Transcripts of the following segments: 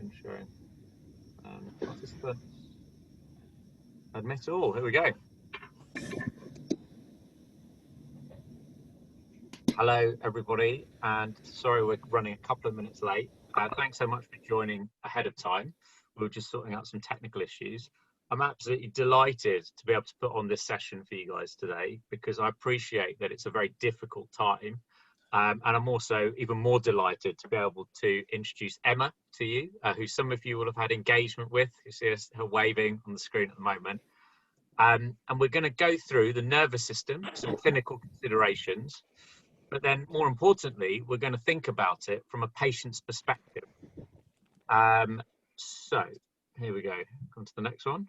screen sharing. Participants. Admit all. Here we go. Hello, everybody, and sorry we're running a couple of minutes late. Thanks so much for joining ahead of time. We were just sorting out some technical issues. I'm absolutely delighted to be able to put on this session for you guys today because I appreciate that it's a very difficult time. And I'm also even more delighted to be able to introduce Emma to you, who some of you will have had engagement with. You see her waving on the screen at the moment. And we're going to go through the nervous system, some clinical considerations, but then more importantly, we're going to think about it from a patient's perspective. So here we go, on to the next one.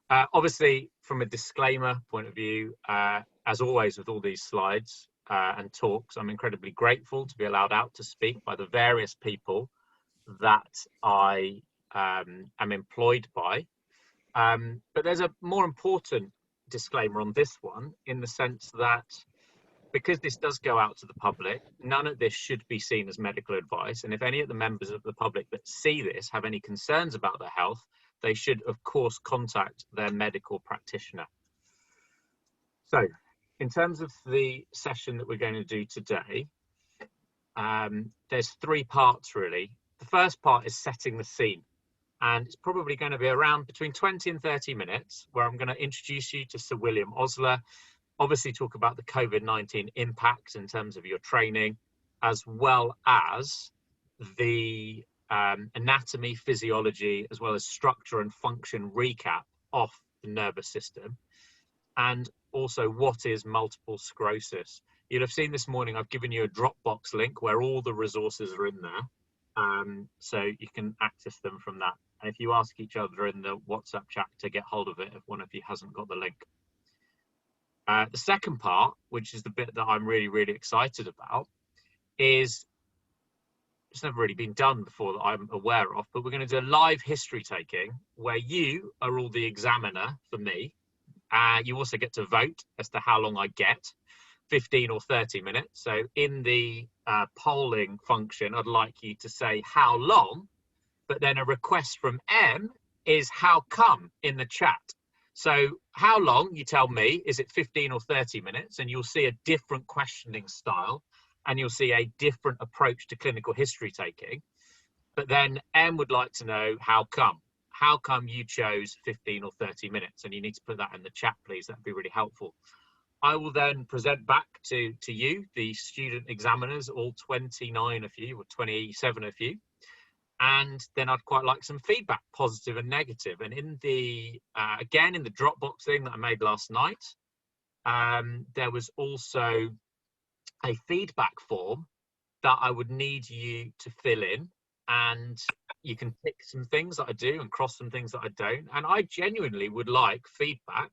Obviously, from a disclaimer point of view, as always with all these slides and talks, I'm incredibly grateful to be allowed out to speak by the various people that I am employed by. But there's a more important disclaimer on this one in the sense that because this does go out to the public, none of this should be seen as medical advice. And if any of the members of the public that see this have any concerns about their health, they should, of course, contact their medical practitioner. So, in terms of the session that we're going to do today, there's three parts, really. The first part is setting the scene. And it's probably going to be around between 20 and 30 minutes, where I'm going to introduce you to Sir William Osler, obviously talk about the COVID-19 impacts in terms of your training, as well as the anatomy, physiology, as well as structure and function recap of the nervous system, and also what is multiple sclerosis. You'll have seen this morning, I've given you a Dropbox link where all the resources are in there, so you can access them from that. And if you ask each other in the WhatsApp chat to get hold of it, if one of you hasn't got the link. The second part, which is the bit that I'm really, really excited about, is it's never really been done before that I'm aware of, but we're going to do a live history taking where you are all the examiner for me. You also get to vote as to how long I get, 15 or 30 minutes. So in the polling function, I'd like you to say how long, but then a request from M is how come in the chat. So how long, you tell me, is it 15 or 30 minutes? And you'll see a different questioning style and you'll see a different approach to clinical history taking. But then M would like to know how come. How come you chose 15 or 30 minutes? And you need to put that in the chat, please. That'd be really helpful. I will then present back to you, the student examiners, all 29 of you, or 27 of you. And then I'd quite like some feedback, positive and negative. And in the, again, in the Dropbox thing that I made last night, there was also a feedback form that I would need you to fill in. And you can pick some things that I do and cross some things that I don't. And I genuinely would like feedback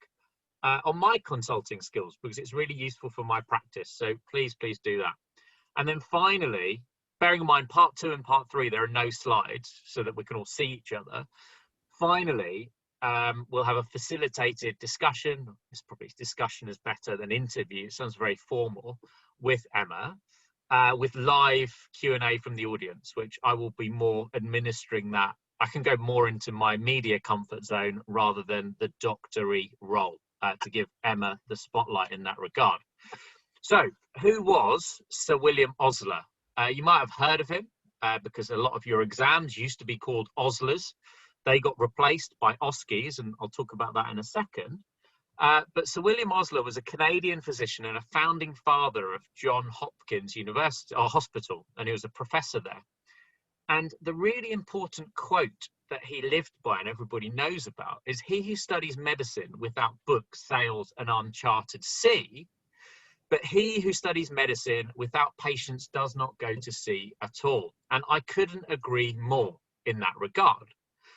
on my consulting skills because it's really useful for my practice. So please, please do that. And then finally, bearing in mind part 2 and part 3, there are no slides so that we can all see each other. Finally, we'll have a facilitated discussion. It's probably discussion is better than interview. It sounds very formal with Emma, with live Q&A from the audience, which I will be more administering that. I can go more into my media comfort zone rather than the doctory role to give Emma the spotlight in that regard. So who was Sir William Osler? You might have heard of him because a lot of your exams used to be called Oslers. They got replaced by OSCEs, and I'll talk about that in a second. But Sir William Osler was a Canadian physician and a founding father of Johns Hopkins University or Hospital, and he was a professor there. And the really important quote that he lived by and everybody knows about is, "He who studies medicine without books sails an uncharted sea, but he who studies medicine without patients does not go to sea at all." And I couldn't agree more in that regard.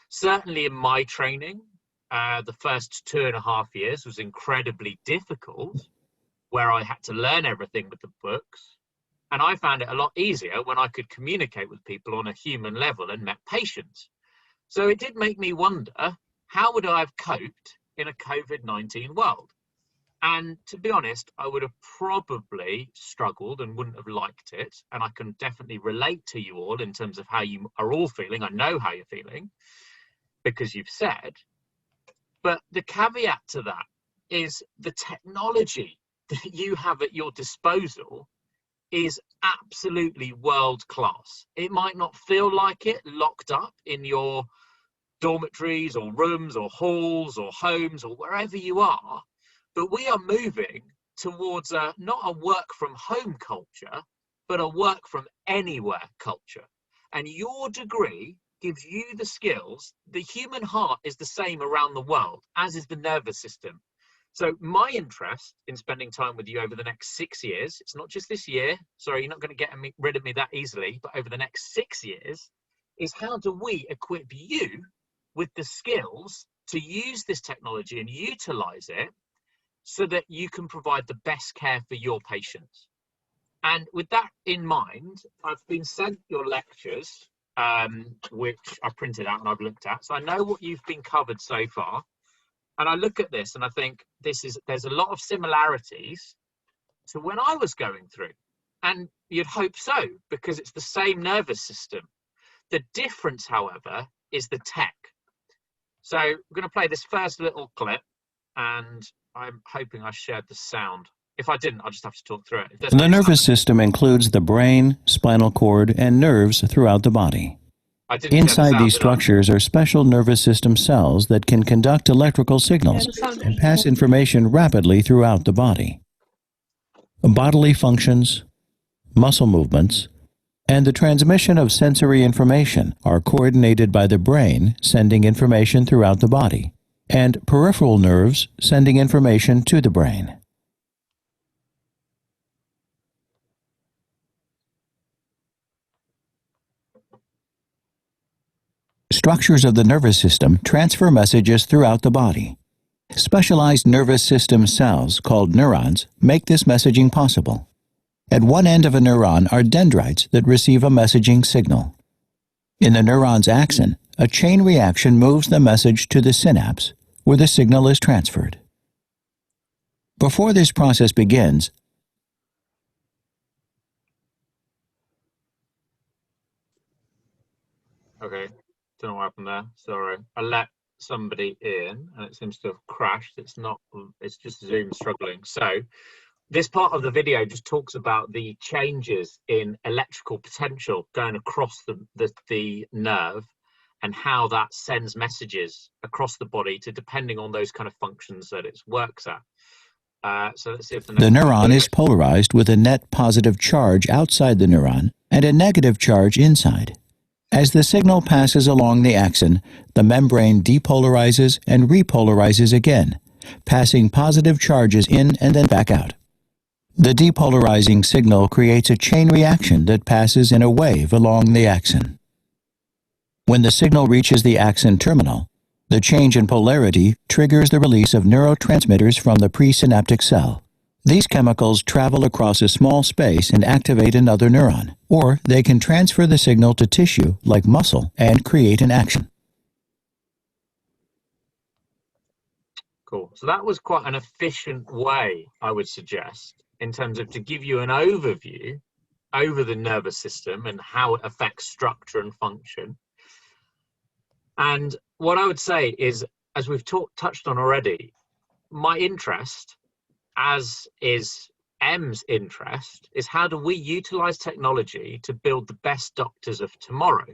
Certainly in my training, the first 2.5 years was incredibly difficult, where I had to learn everything with the books. And I found it a lot easier when I could communicate with people on a human level and met patients. So it did make me wonder, how would I have coped in a COVID-19 world? And to be honest, I would have probably struggled and wouldn't have liked it. And I can definitely relate to you all in terms of how you are all feeling. I know how you're feeling because you've said. But the caveat to that is the technology that you have at your disposal is absolutely world class. It might not feel like it locked up in your dormitories or rooms or halls or homes or wherever you are, but we are moving towards not a work from home culture, but a work from anywhere culture. And your degree gives you the skills. The human heart is the same around the world, as is the nervous system. So my interest in spending time with you over the next 6 years, it's not just this year, sorry, you're not going to get rid of me that easily, but over the next 6 years, is how do we equip you with the skills to use this technology and utilize it so that you can provide the best care for your patients. And with that in mind, I've been sent your lectures, which I printed out and I've looked at. So I know what you've been covered so far. And I look at this and I think there's a lot of similarities to when I was going through. And you'd hope so, because it's the same nervous system. The difference, however, is the tech. So I'm going to play this first little clip, and I'm hoping I shared the sound. If I didn't, I'll just have to talk through it. The nervous system includes the brain, spinal cord, and nerves throughout the body. Inside these structures are special nervous system cells that can conduct electrical signals and pass information rapidly throughout the body. Bodily functions, muscle movements, and the transmission of sensory information are coordinated by the brain sending information throughout the body, and peripheral nerves sending information to the brain. Structures of the nervous system transfer messages throughout the body. Specialized nervous system cells, called neurons, make this messaging possible. At one end of a neuron are dendrites that receive a messaging signal. In the neuron's axon, a chain reaction moves the message to the synapse, where the signal is transferred. Before this process begins, Okay, don't know what happened there. Sorry, I let somebody in and it seems to have crashed. It's just Zoom struggling. So this part of the video just talks about the changes in electrical potential going across the nerve and how that sends messages across the body to depending on those kind of functions that it works at. So let's see if the neuron is polarized with a net positive charge outside the neuron and a negative charge inside. As the signal passes along the axon, the membrane depolarizes and repolarizes again, passing positive charges in and then back out. The depolarizing signal creates a chain reaction that passes in a wave along the axon. When the signal reaches the axon terminal, the change in polarity triggers the release of neurotransmitters from the presynaptic cell. These chemicals travel across a small space and activate another neuron, or they can transfer the signal to tissue like muscle and create an action. Cool. So that was quite an efficient way, I would suggest, in terms of to give you an overview over the nervous system and how it affects structure and function. And what I would say is, as we've touched on already, my interest, as is M's interest, is how do we utilize technology to build the best doctors of tomorrow?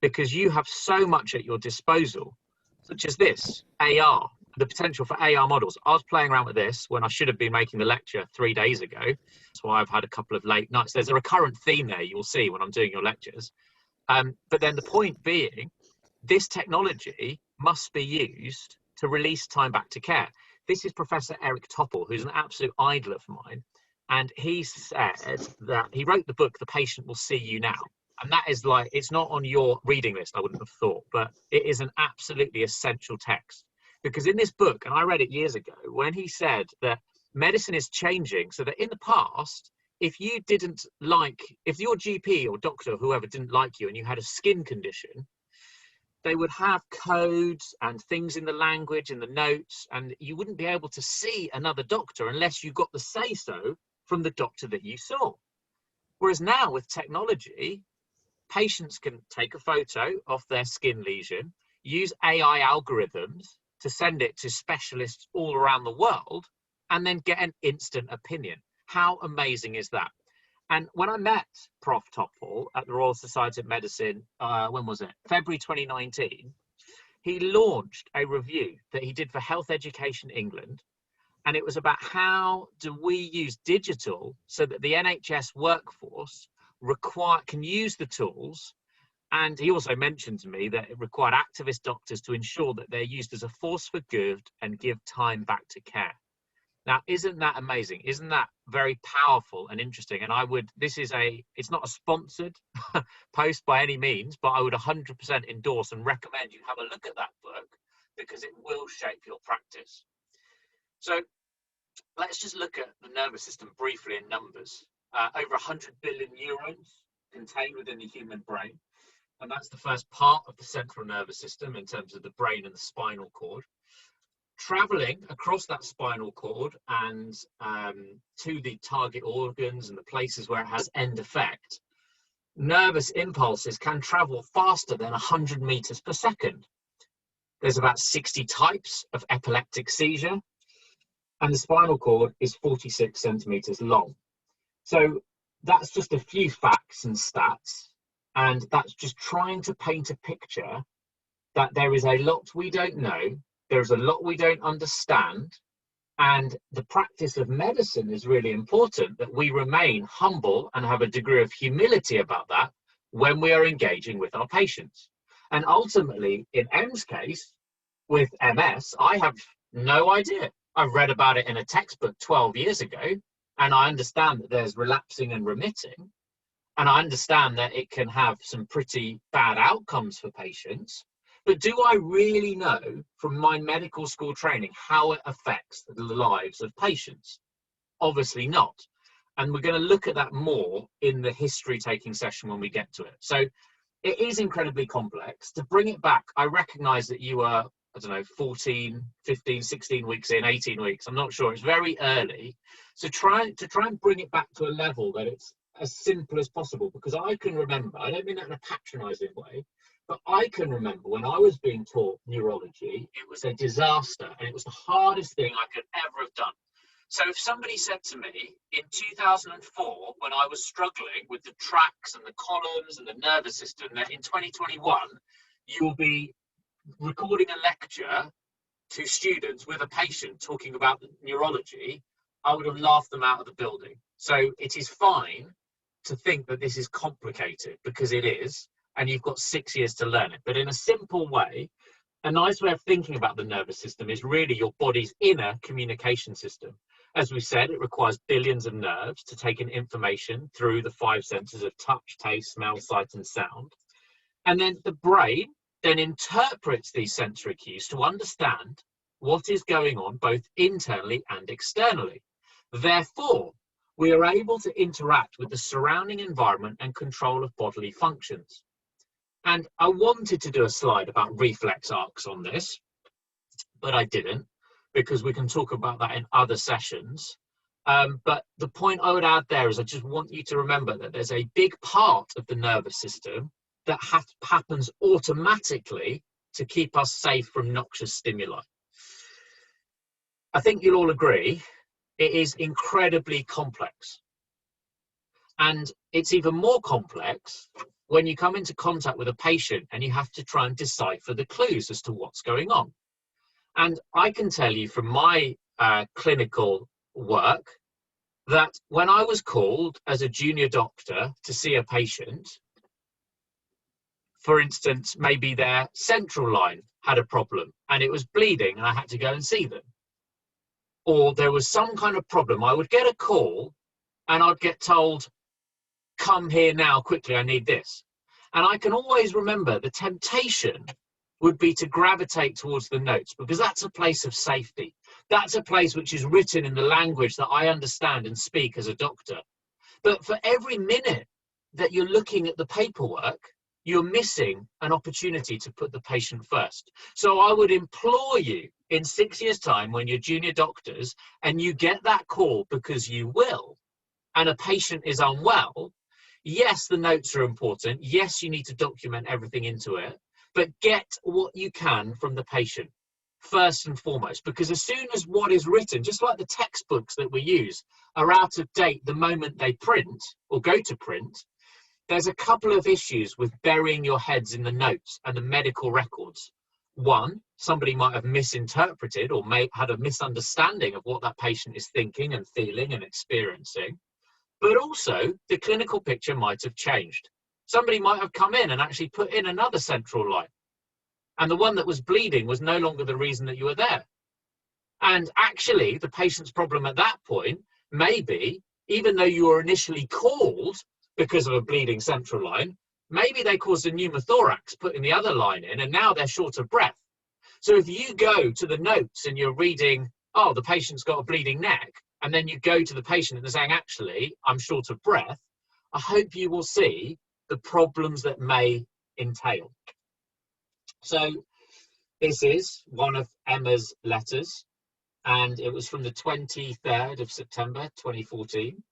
Because you have so much at your disposal, such as this, AR, the potential for AR models. I was playing around with this when I should have been making the lecture 3 days ago. That's why I've had a couple of late nights. There's a recurrent theme there you'll see when I'm doing your lectures. But then the point being, this technology must be used to release time back to care. This is Professor Eric Topol, who's an absolute idol of mine. And he said that he wrote the book, The Patient Will See You Now. And that is like, it's not on your reading list, I wouldn't have thought, but it is an absolutely essential text. Because in this book, and I read it years ago, when he said that medicine is changing so that in the past, if your GP or doctor or whoever didn't like you and you had a skin condition, they would have codes and things in the language and the notes, and you wouldn't be able to see another doctor unless you got the say-so from the doctor that you saw. Whereas now with technology, patients can take a photo of their skin lesion, use AI algorithms to send it to specialists all around the world, and then get an instant opinion. How amazing is that? And when I met Prof. Topfall at the Royal Society of Medicine, when was it? February 2019, he launched a review that he did for Health Education England. And it was about how do we use digital so that the NHS workforce can use the tools. And he also mentioned to me that it required activist doctors to ensure that they're used as a force for good and give time back to care. Now, isn't that amazing? Isn't that very powerful and interesting? And it's not a sponsored post by any means, but I would 100% endorse and recommend you have a look at that book because it will shape your practice. So let's just look at the nervous system briefly in numbers. Over 100 billion neurons contained within the human brain. And that's the first part of the central nervous system in terms of the brain and the spinal cord. Traveling across that spinal cord and to the target organs and the places where it has end effect, nervous impulses can travel faster than 100 meters per second. There's about 60 types of epileptic seizure, and the spinal cord is 46 centimeters long. So that's just a few facts and stats, and that's just trying to paint a picture that there is a lot we don't know. There's a lot we don't understand, and the practice of medicine is really important, that we remain humble and have a degree of humility about that when we are engaging with our patients. And ultimately, in M's case, with MS, I have no idea. I've read about it in a textbook 12 years ago, and I understand that there's relapsing and remitting, and I understand that it can have some pretty bad outcomes for patients. But do I really know from my medical school training how it affects the lives of patients? Obviously not. And we're going to look at that more in the history-taking session when we get to it. So it is incredibly complex. To bring it back, I recognize that you are, I don't know, 14, 15, 16 weeks in, 18 weeks. I'm not sure. It's very early. So try and bring it back to a level that it's as simple as possible, because I can remember, I don't mean that in a patronizing way, but I can remember when I was being taught neurology, it was a disaster, and it was the hardest thing I could ever have done. So if somebody said to me in 2004, when I was struggling with the tracts and the columns and the nervous system, that in 2021, you will be recording a lecture to students with a patient talking about neurology, I would have laughed them out of the building. So it is fine to think that this is complicated, because it is, and you've got 6 years to learn it. But in a simple way, a nice way of thinking about the nervous system is really your body's inner communication system. As we said, it requires billions of nerves to take in information through the 5 senses of touch, taste, smell, sight, and sound. And then the brain then interprets these sensory cues to understand what is going on both internally and externally. Therefore, we are able to interact with the surrounding environment and control of bodily functions. And I wanted to do a slide about reflex arcs on this, but I didn't, because we can talk about that in other sessions. But the point I would add there is I just want you to remember that there's a big part of the nervous system that happens automatically to keep us safe from noxious stimuli. I think you'll all agree it is incredibly complex. And it's even more complex when you come into contact with a patient and you have to try and decipher the clues as to what's going on. And I can tell you from my clinical work that when I was called as a junior doctor to see a patient, for instance, maybe their central line had a problem and it was bleeding and I had to go and see them, or there was some kind of problem, I would get a call and I'd get told, come here now, quickly, I need this. And I can always remember the temptation would be to gravitate towards the notes, because that's a place of safety. That's a place which is written in the language that I understand and speak as a doctor. But for every minute that you're looking at the paperwork, you're missing an opportunity to put the patient first. So I would implore you, in 6 years' time, when you're junior doctors and you get that call, because you will, and a patient is unwell, yes, the notes are important. Yes, you need to document everything into it, but get what you can from the patient first and foremost, because as soon as what is written, just like the textbooks that we use, are out of date the moment they print or go to print, there's a couple of issues with burying your heads in the notes and the medical records. One, somebody might have misinterpreted or had a misunderstanding of what that patient is thinking and feeling and experiencing. But also, the clinical picture might have changed. Somebody might have come in and actually put in another central line. And the one that was bleeding was no longer the reason that you were there. And actually, the patient's problem at that point may be, even though you were initially called because of a bleeding central line, maybe they caused a pneumothorax putting the other line in, and now they're short of breath. So if you go to the notes and you're reading, oh, the patient's got a bleeding neck, and then you go to the patient and they're saying, actually, I'm short of breath, I hope you will see the problems that may entail. So this is one of Emma's letters, and it was from the 23rd of September, 2014.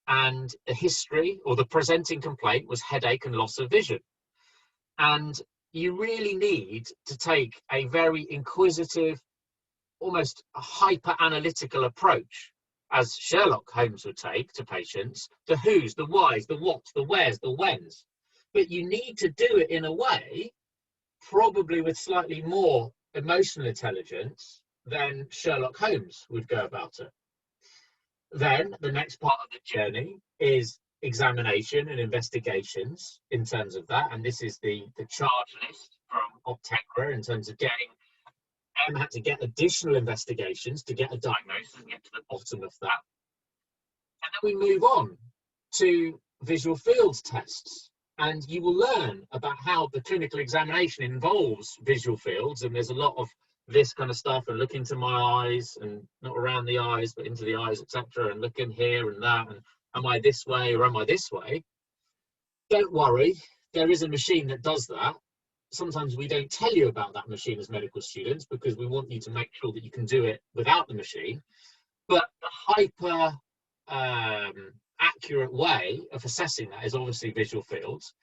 And the history, or the presenting complaint, was headache and loss of vision. And you really need to take a very inquisitive, almost hyper-analytical approach, as Sherlock Holmes would take to patients, the whos, the whys, the whats, the wheres, the whens. But you need to do it in a way, probably with slightly more emotional intelligence than Sherlock Holmes would go about it. Then the next part of the journey is examination and investigations in terms of that. And this is the charge list from Optegra in terms of getting, Em had to get additional investigations to get a diagnosis and get to the bottom of that. And then we move on to visual fields tests. And you will learn about how the clinical examination involves visual fields. And there's a lot of this kind of stuff, and look into my eyes, and not around the eyes but into the eyes, etc., and look in here and that, and am I this way or am I this way? Don't worry, there is a machine that does that. Sometimes we don't tell you about that machine as medical students because we want you to make sure that you can do it without the machine. But the hyper accurate way of assessing that is obviously visual fields.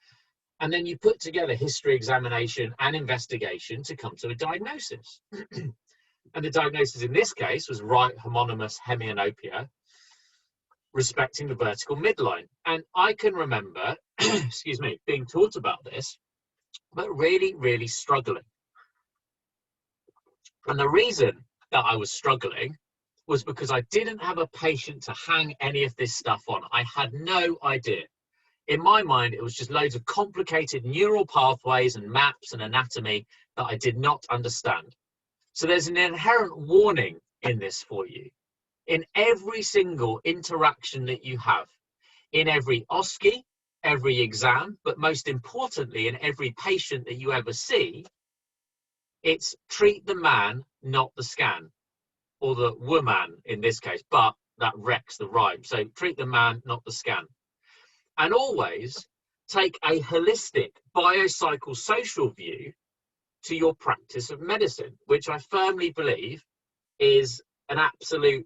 And then you put together history, examination, and investigation to come to a diagnosis. And the diagnosis in this case was right homonymous hemianopia, respecting the vertical midline. And I can remember, excuse me, being taught about this, but really, really struggling. And the reason that I was struggling was because I didn't have a patient to hang any of this stuff on. I had no idea. In my mind, it was just loads of complicated neural pathways and maps and anatomy that I did not understand. So there's an inherent warning in this for you. In every single interaction that you have, in every OSCE, every exam, but most importantly, in every patient that you ever see, it's treat the man, not the scan, or the woman in this case, but that wrecks the rhyme. So treat the man, not the scan. And always take a holistic biopsychosocial view to your practice of medicine, which I firmly believe is an absolute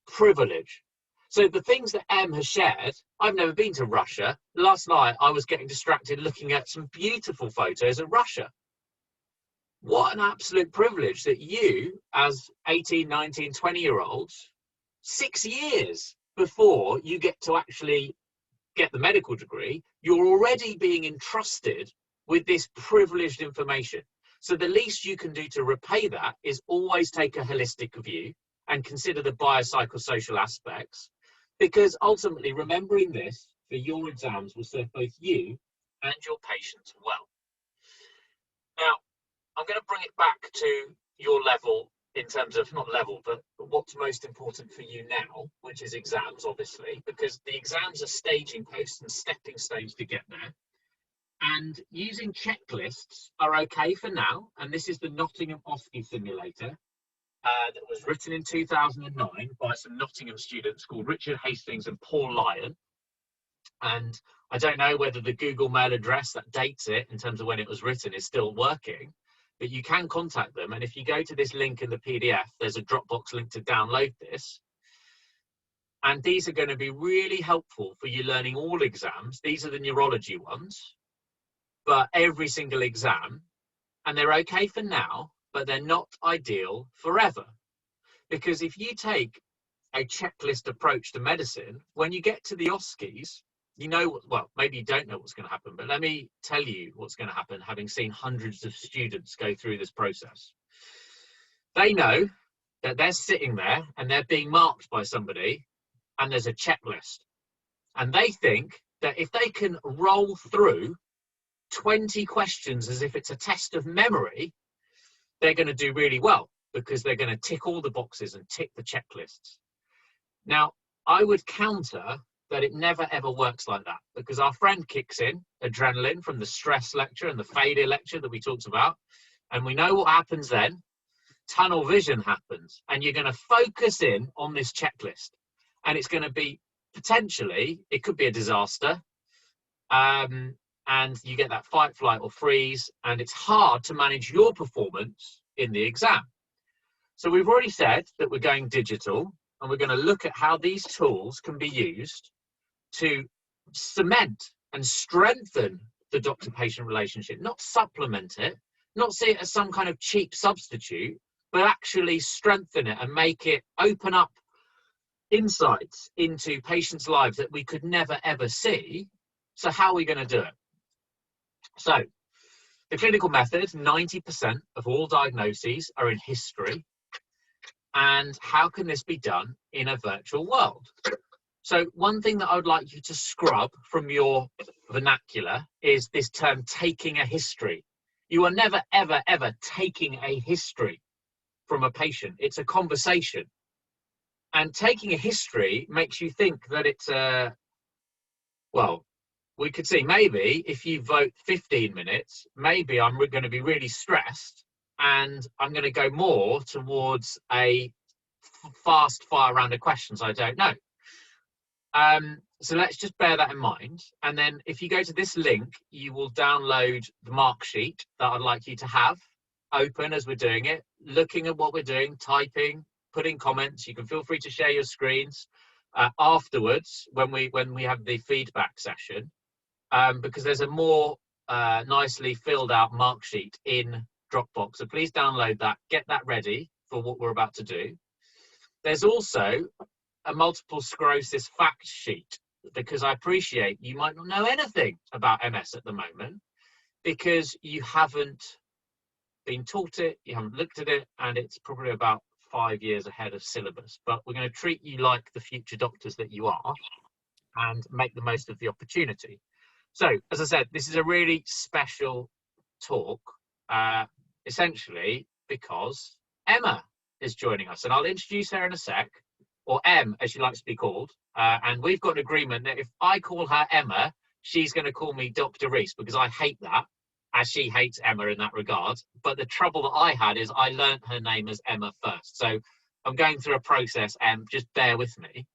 privilege. So the things that Em has shared, I've never been to Russia. Last night, I was getting distracted looking at some beautiful photos of Russia. What an absolute privilege that you, as 18, 19, 20-year-olds, 6 years before you get to actually get the medical degree, you're already being entrusted with this privileged information. So the least you can do to repay that is always take a holistic view and consider the biopsychosocial aspects, because ultimately remembering this for your exams will serve both you and your patients well. Now, I'm going to bring it back to your level in terms of, not level, but what's most important for you now, which is exams, obviously, because the exams are staging posts and stepping stones to get there. And using checklists are okay for now. And this is the Nottingham OSCE simulator that was written in 2009 by some Nottingham students called Richard Hastings and Paul Lyon. And I don't know whether the Google mail address that dates it in terms of when it was written is still working, but you can contact them. And if you go to this link in the PDF, there's a Dropbox link to download this. And these are going to be really helpful for you learning all exams. These are the neurology ones, but every single exam. And they're okay for now, but they're not ideal forever. Because if you take a checklist approach to medicine, when you get to the OSCEs, you know, well, maybe you don't know what's going to happen, but let me tell you what's going to happen, having seen hundreds of students go through this process. They know that they're sitting there and they're being marked by somebody, and there's a checklist. And they think that if they can roll through 20 questions as if it's a test of memory, they're going to do really well because they're going to tick all the boxes and tick the checklists. Now, I would counter that it never ever works like that, because our friend kicks in adrenaline from the stress lecture and the failure lecture that we talked about. And we know what happens then. Tunnel vision happens, and you're going to focus in on this checklist. And it's going to be potentially, it could be a disaster. And you get that fight, flight, or freeze, and it's hard to manage your performance in the exam. So we've already said that we're going digital, and we're going to look at how these tools can be used to cement and strengthen the doctor-patient relationship, not supplement it, not see it as some kind of cheap substitute, but actually strengthen it and make it open up insights into patients' lives that we could never ever see. So how are we going to do it? So the clinical method, 90% of all diagnoses are in history. And how can this be done in a virtual world? So one thing that I would like you to scrub from your vernacular is this term, taking a history. You are never, ever, ever taking a history from a patient. It's a conversation. And taking a history makes you think that it's a, well, we could see maybe if you vote 15 minutes, maybe I'm going to be really stressed and I'm going to go more towards a fast fire round of questions I don't know. So let's just bear that in mind. And then if you go to this link, you will download the mark sheet that I'd like you to have open as we're doing it, looking at what we're doing, typing, putting comments. You can feel free to share your screens afterwards when we have the feedback session, because there's a more nicely filled out mark sheet in Dropbox. So please download that, get that ready for what we're about to do. There's also a multiple sclerosis fact sheet, because I appreciate you might not know anything about MS at the moment because you haven't been taught it, you haven't looked at it, and it's probably about 5 years ahead of syllabus. But we're going to treat you like the future doctors that you are and make the most of the opportunity. So, as I said, this is a really special talk, essentially because Emma is joining us, and I'll introduce her in a sec, or Em, as she likes to be called. And we've got an agreement that if I call her Emma, she's going to call me Dr. Rees, because I hate that, as she hates Emma in that regard. But the trouble that I had is I learnt her name as Emma first. So I'm going through a process, Em, just bear with me.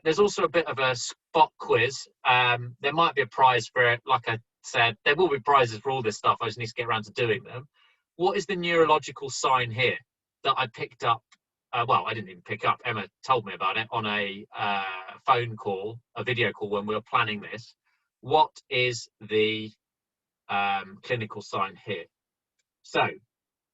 There's also a bit of a spot quiz. There might be a prize for it. Like I said, there will be prizes for all this stuff. I just need to get around to doing them. What is the neurological sign here that I picked up? Well, I didn't even pick up. Emma told me about it on a phone call, a video call when we were planning this. What is the clinical sign here? So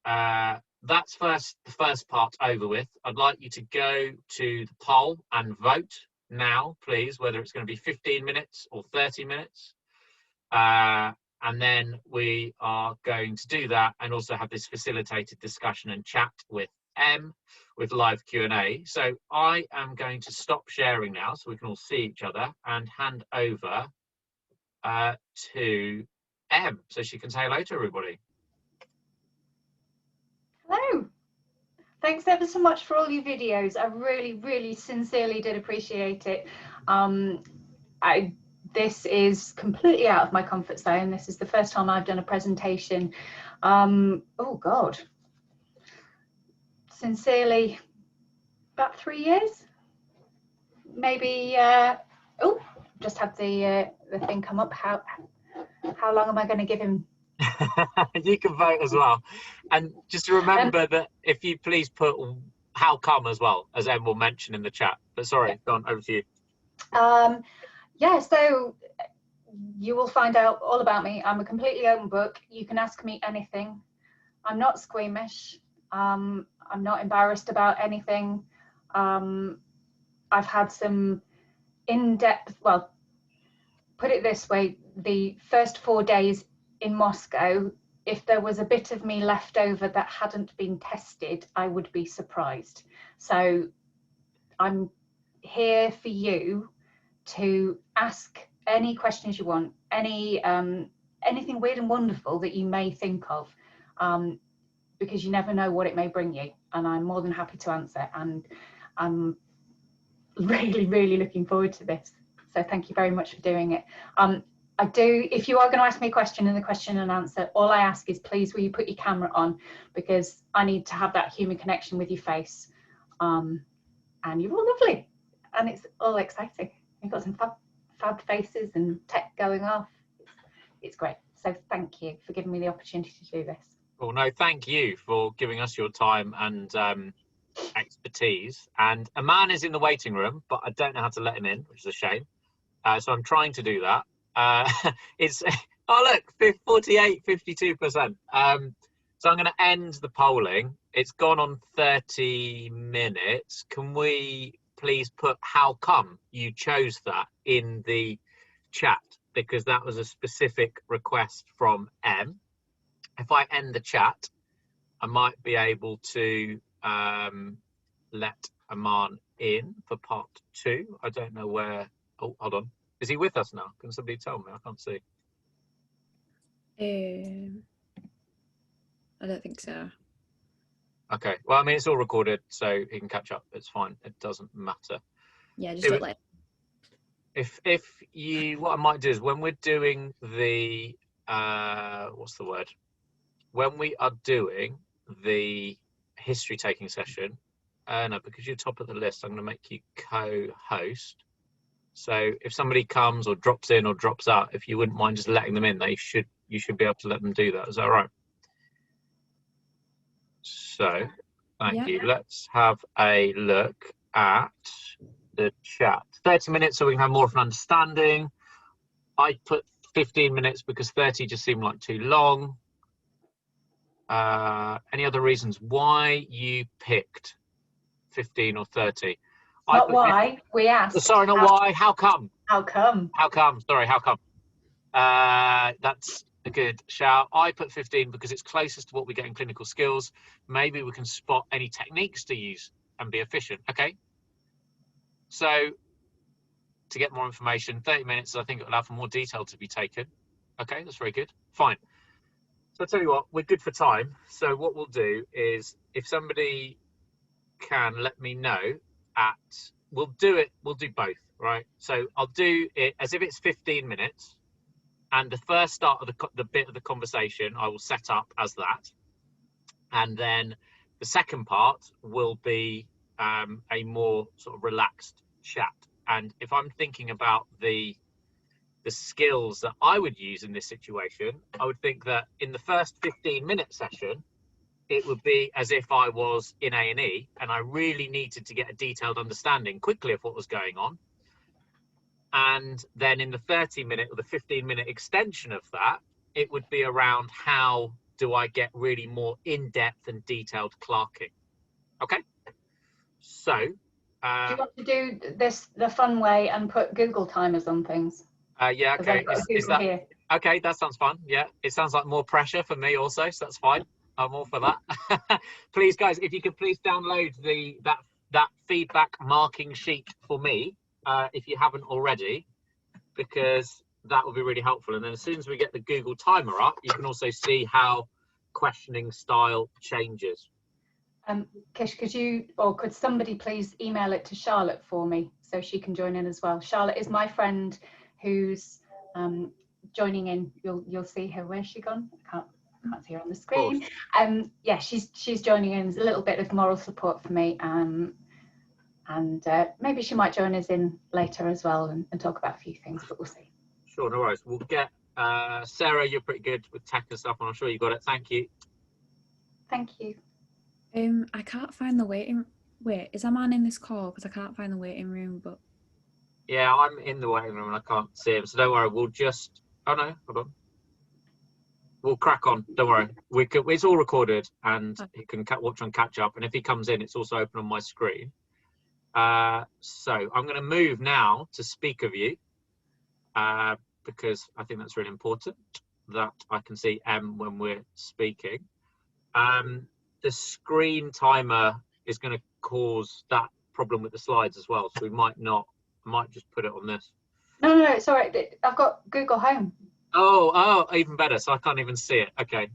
that's the first part over with. I'd like you to go to the poll and vote now, please, whether it's going to be 15 minutes or 30 minutes. And then we are going to do that and also have this facilitated discussion and chat with Em with live Q&A. So I am going to stop sharing now so we can all see each other and hand over to Em so she can say hello to everybody. Hello. Thanks ever so much for all your videos. I really sincerely did appreciate it. This is completely out of my comfort zone. This is the first time I've done a presentation. Oh God. Sincerely, about 3 years, maybe. Oh, just had the thing come up. How long am I going to give him? You can vote as well. And just remember that if you please put how come as well, as Em will mention in the chat. But sorry, go on, over to you. Yeah, so you will find out all about me. I'm a completely open book. You can ask me anything. I'm not squeamish. I'm not embarrassed about anything. I've had some in-depth, well, put it this way, the first 4 days in Moscow, if there was a bit of me left over that hadn't been tested, I would be surprised. So I'm here for you to ask any questions you want, anything weird and wonderful that you may think of, because you never know what it may bring you, and I'm more than happy to answer, and I'm really looking forward to this. So thank you very much for doing it. If you are going to ask me a question in the question and answer, all I ask is please will you put your camera on, because I need to have that human connection with your face. And you're all lovely and it's all exciting. You've got some fab faces and tech going off. It's great. So thank you for giving me the opportunity to do this. Well, no, thank you for giving us your time and expertise. And a man is in the waiting room, but I don't know how to let him in, which is a shame. So I'm trying to do that. It's, oh look, 48, 52%. So I'm going to end the polling. It's gone on 30 minutes. Can we please put how come you chose that in the chat? Because that was a specific request from M. If I end the chat, I might be able to let Aman in for part 2. I don't know where. Oh, hold on. Is he with us now? Can somebody tell me? I can't see. I don't think so. Okay. Well, I mean, it's all recorded, so he can catch up. It's fine. It doesn't matter. Yeah, just don't let. If you, what I might do is when we're doing the what's the word? When we are doing the history taking session, no, because you're top of the list, I'm going to make you co-host. So if somebody comes or drops in or drops out, if you wouldn't mind just letting them in, you should be able to let them do that. Is that right? So thank you. Let's have a look at the chat. 30 minutes so we can have more of an understanding. I put 15 minutes because 30 just seemed like too long. Any other reasons why you picked 15 or 30? Not why, we asked. Sorry, not why. How come? How come? How come? Sorry, how come? That's a good shout. I put 15 because it's closest to what we get in clinical skills. Maybe we can spot any techniques to use and be efficient. Okay. So to get more information, 30 minutes, I think it will allow for more detail to be taken. Okay, that's very good. Fine. So I'll tell you what, we're good for time. So what we'll do is if somebody can let me know we'll do both, right? So I'll do it as if it's 15 minutes, and the first start of the bit of the conversation I will set up as that, and then the second part will be a more sort of relaxed chat. And if I'm thinking about the skills that I would use in this situation, I would think that in the first 15-minute session, it would be as if I was in A&E and I really needed to get a detailed understanding quickly of what was going on. And then in the 30-minute or the 15-minute extension of that, it would be around how do I get really more in-depth and detailed clerking. Okay? So... do you want to do this the fun way and put Google timers on things? Yeah, okay. Is that, here. Okay, that sounds fun. Yeah, it sounds like more pressure for me also, so that's fine. I'm all for that. Please, guys, if you could please download that feedback marking sheet for me, if you haven't already, because that would be really helpful. And then as soon as we get the Google timer up, you can also see how questioning style changes. Kish, could somebody please email it to Charlotte for me so she can join in as well? Charlotte is my friend who's joining in. You'll see her. Where's she gone? I can't see her on the screen. Yeah, she's joining in. There's a little bit of moral support for me. and maybe she might join us in later as well and talk about a few things, but we'll see. Sure, no worries. We'll get Sarah. You're pretty good with tech and stuff, and I'm sure you got it. Thank you. Thank you. I can't find the waiting. Wait, is a man in this call? Because I can't find the waiting room. But Yeah, I'm in the waiting room and I can't see him, so don't worry. We'll just. Oh no, hold on. We'll crack on. Don't worry. It's all recorded, and he can watch on catch up. And if he comes in, it's also open on my screen. So I'm going to move now to speak of you, because I think that's really important that I can see M when we're speaking. The screen timer is going to cause that problem with the slides as well, so we might just put it on this. No, it's all right. I've got Google Home. Oh, even better. So I can't even see it. Okay.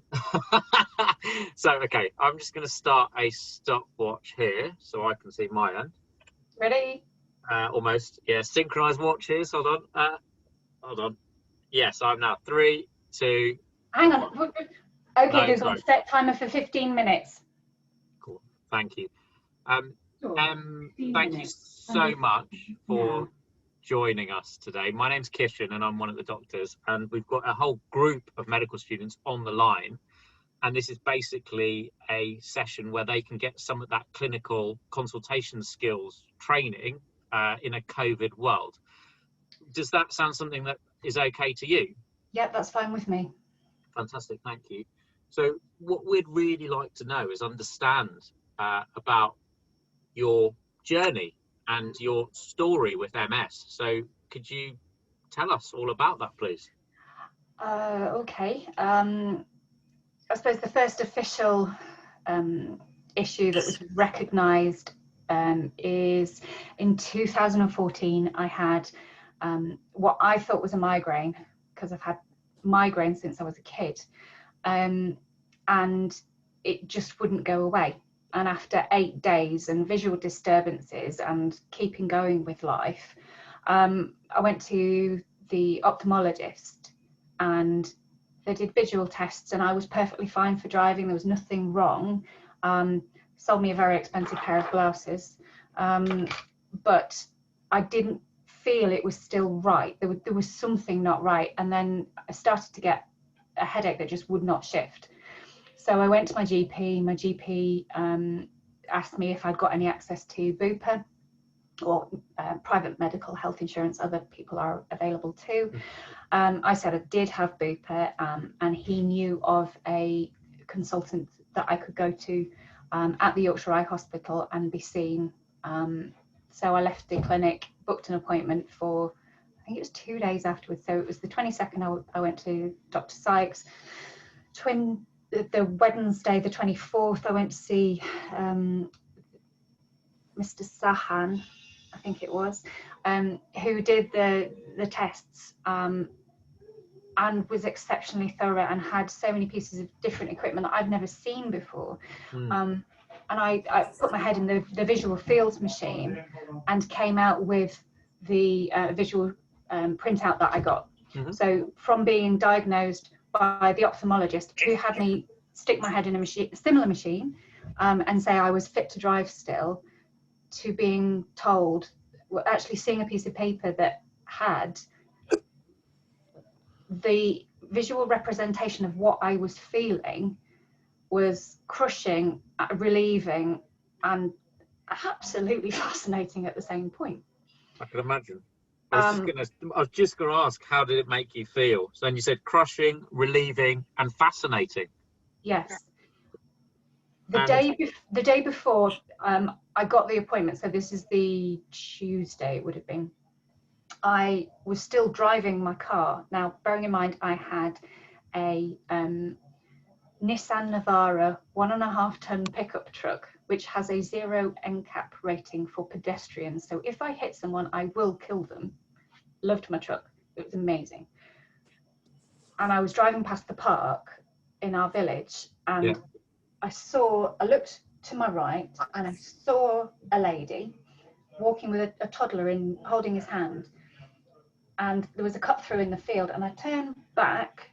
So, okay, I'm just going to start a stopwatch here so I can see my end. Ready? Almost. Yeah, synchronized watches. Hold on. Hold on. Yes, I'm now 3, 2. Hang on. Okay, No, Google, sorry. set timer for 15 minutes. Cool. Thank you. Sure. Thank you so much for joining us today. My name's Kishan and I'm one of the doctors, and we've got a whole group of medical students on the line, and this is basically a session where they can get some of that clinical consultation skills training in a COVID world. Does that sound something that is okay to you? Yep, that's fine with me. Fantastic, thank you. So what we'd really like to know is understand about your journey and your story with MS. So could you tell us all about that, please? Okay. I suppose the first official issue that was recognised is in 2014. I had what I thought was a migraine, because I've had migraine since I was a kid, and it just wouldn't go away. And after 8 days and visual disturbances and keeping going with life, I went to the ophthalmologist and they did visual tests and I was perfectly fine for driving. There was nothing wrong. Sold me a very expensive pair of glasses, but I didn't feel it was still right. There was something not right. And then I started to get a headache that just would not shift. So I went to my GP. My GP asked me if I'd got any access to Bupa or private medical health insurance. Other people are available too. I said I did have Bupa, and he knew of a consultant that I could go to at the Yorkshire Eye Hospital and be seen. So I left the clinic, booked an appointment for, I think it was 2 days afterwards. So it was the 22nd I went to Dr. Sykes. The Wednesday, the 24th, I went to see Mr. Sahan, I think it was, who did the tests and was exceptionally thorough and had so many pieces of different equipment that I've never seen before. And I put my head in the visual fields machine and came out with the visual printout that I got. So from being diagnosed by the ophthalmologist, who had me stick my head in a similar machine and say I was fit to drive still, to being told, well, actually seeing a piece of paper that had the visual representation of what I was feeling, was crushing, relieving, and absolutely fascinating at the same point. I can imagine. I was just gonna ask, how did it make you feel? So then you said crushing, relieving, and fascinating. Yes. The day before I got the appointment, so this is the Tuesday it would have been, I was still driving my car. Now, bearing in mind, I had a Nissan Navara 1.5 ton pickup truck, which has a 0 NCAP rating for pedestrians. So if I hit someone, I will kill them. Loved my truck. It was amazing. And I was driving past the park in our village, and I looked to my right and I saw a lady walking with a toddler holding his hand. And there was a cut through in the field, and I turned back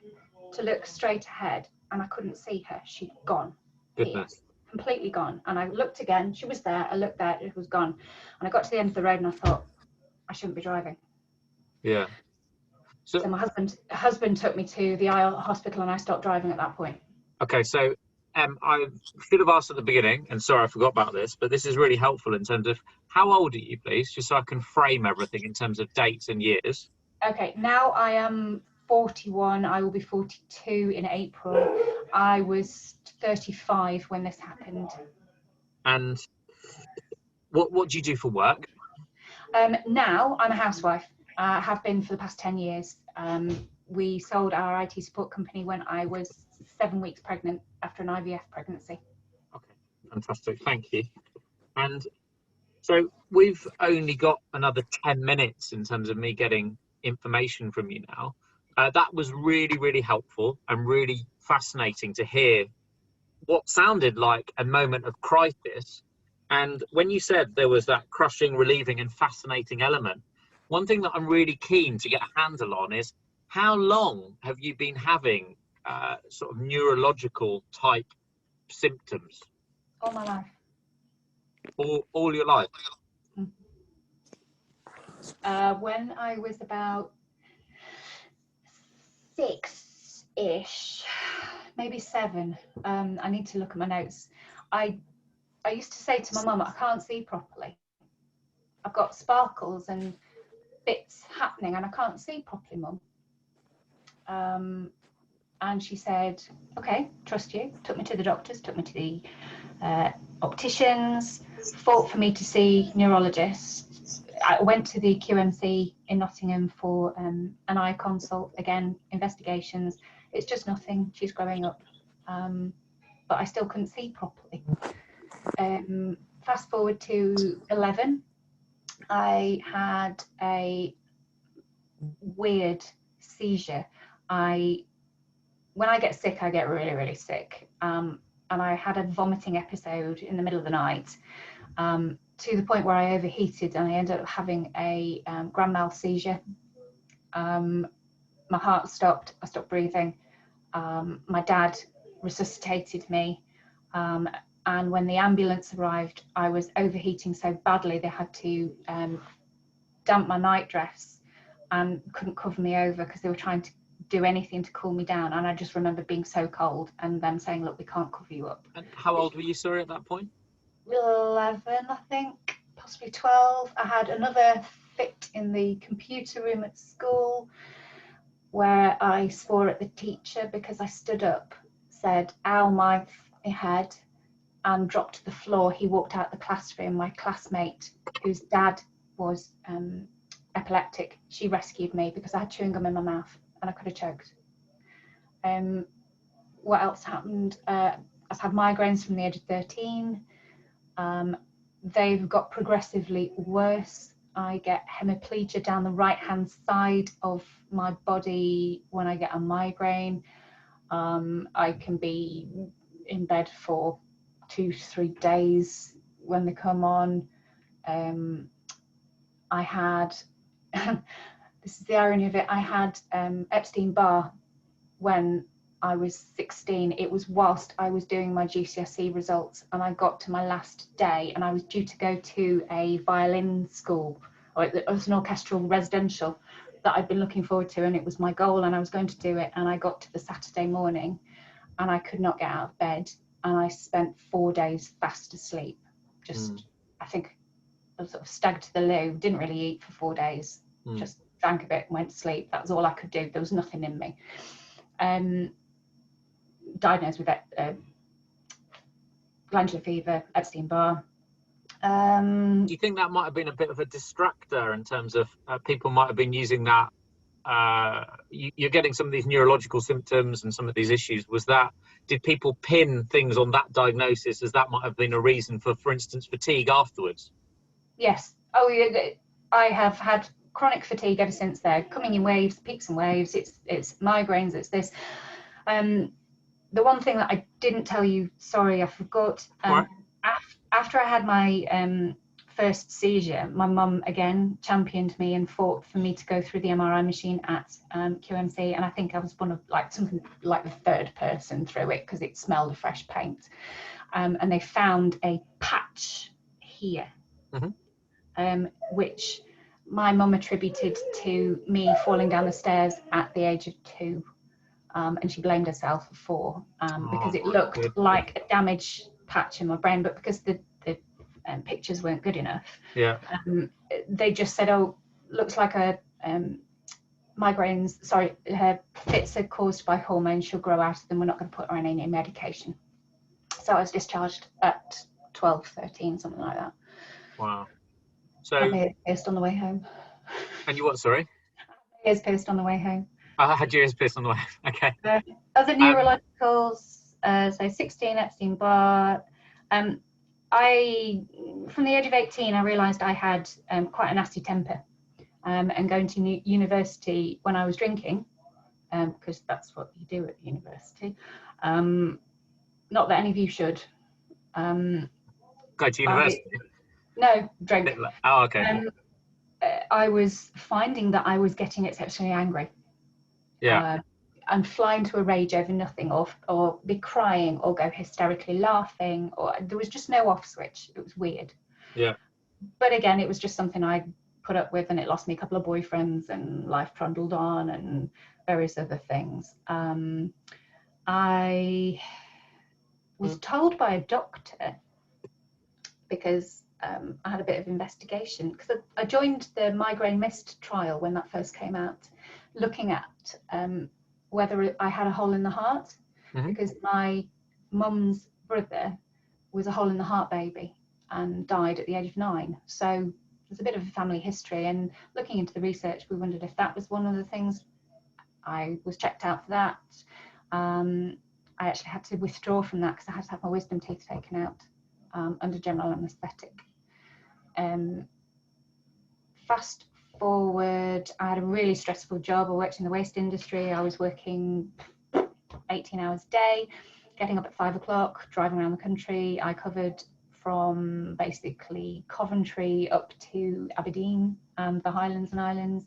to look straight ahead and I couldn't see her. She'd gone. Goodness. completely gone. And I looked again, she was there, I looked there, it was gone. And I got to the end of the road and I thought, I shouldn't be driving. Yeah. So my husband took me to the Isle Hospital and I stopped driving at that point. Okay, so I should have asked at the beginning, and sorry I forgot about this, but this is really helpful in terms of how old are you, please, just so I can frame everything in terms of dates and years. Okay, now I am 41. I will be 42 in April. I was 35 when this happened. And what do you do for work? Now I'm a housewife. I have been for the past 10 years. We sold our IT support company when I was 7 weeks pregnant after an IVF pregnancy. Okay, fantastic, thank you. And so we've only got another 10 minutes in terms of me getting information from you now. That was really, really helpful and really fascinating to hear what sounded like a moment of crisis. And when you said there was that crushing, relieving and fascinating element, one thing that I'm really keen to get a handle on is how long have you been having sort of neurological type symptoms? All my life. All your life? When I was about 6-ish, maybe 7, I need to look at my notes. I used to say to my mum, I can't see properly. I've got sparkles and bits happening and I can't see properly, Mum. And she said, okay, trust you. Took me to the doctors, took me to the opticians, fought for me to see neurologists. I went to the QMC in Nottingham for an eye consult, again, investigations. It's just nothing, she's growing up. But I still couldn't see properly. Fast forward to 11, I had a weird seizure. When I get sick, I get really, really sick. And I had a vomiting episode in the middle of the night, to the point where I overheated and I ended up having a grand mal seizure. My heart stopped, I stopped breathing. My dad resuscitated me. And when the ambulance arrived, I was overheating so badly they had to damp my nightdress and couldn't cover me over because they were trying to do anything to cool me down. And I just remember being so cold and them saying, look, we can't cover you up. And how old were you, sorry, at that point? 11, I think, possibly 12. I had another fit in the computer room at school where I swore at the teacher because I stood up, said, ow, my head, and dropped to the floor. He walked out the classroom. My classmate, whose dad was epileptic, she rescued me because I had chewing gum in my mouth and I could have choked. What else happened? I've had migraines from the age of 13. They've got progressively worse. I get hemiplegia down the right hand side of my body when I get a migraine. I can be in bed for 2 to 3 days when they come on. I had, this is the irony of it, I had Epstein-Barr when I was 16. It was whilst I was doing my GCSE results and I got to my last day and I was due to go to a violin school, or it was an orchestral residential that I'd been looking forward to, and it was my goal and I was going to do it. And I got to the Saturday morning and I could not get out of bed and I spent 4 days fast asleep. Just, I think I sort of stag to the loo, didn't really eat for 4 days, just drank a bit and went to sleep. That was all I could do. There was nothing in me. Diagnosed with glandular fever, Epstein-Barr. Do you think that might have been a bit of a distractor in terms of people might have been using that? You're getting some of these neurological symptoms and some of these issues. Did people pin things on that diagnosis as that might have been a reason for instance, fatigue afterwards? Yes. Oh, yeah, I have had chronic fatigue ever since there, coming in waves, peaks and waves. It's migraines, it's this. The one thing that I didn't tell you, sorry, I forgot. After I had my first seizure, my mum again championed me and fought for me to go through the MRI machine at QMC, and I think I was one of something like the third person through it because it smelled of fresh paint. And they found a patch here, which my mum attributed to me falling down the stairs at the age of 2, and she blamed herself for 4 because it looked like a damaged patch in my brain, but because the pictures weren't good enough, they just said, oh, looks like a migraines, sorry, her fits are caused by hormones, she'll grow out of them, we're not going to put her on any medication. So I was discharged at 12, 13, something like that. Wow. So my ears pierced on the way home. And you what, sorry? My ears pierced on the way home. I had your ears pierced on the way. Okay. Other neurologicals, so 16 Epstein-Barr. From the age of 18, I realised I had quite a nasty temper, and going to university when I was drinking, because that's what you do at university. Not that any of you should. Go to university? No, drink. Oh, okay. I was finding that I was getting exceptionally angry. Yeah. And fly into a rage over nothing, or be crying, or go hysterically laughing, or there was just no off switch. It was weird. Yeah. But again, it was just something I put up with, and it lost me a couple of boyfriends, and life trundled on, and various other things. I was told by a doctor, because I had a bit of investigation, because I joined the migraine mist trial when that first came out, looking at whether I had a hole in the heart, because my mum's brother was a hole in the heart baby and died at the age of 9. So there's a bit of a family history, and looking into the research, we wondered if that was one of the things. I was checked out for that. I actually had to withdraw from that because I had to have my wisdom teeth taken out under general anaesthetic. Fast forward, I had a really stressful job. I worked in the waste industry. I was working 18 hours a day, getting up at 5 o'clock, driving around the country. I covered from basically Coventry up to Aberdeen and the Highlands and Islands,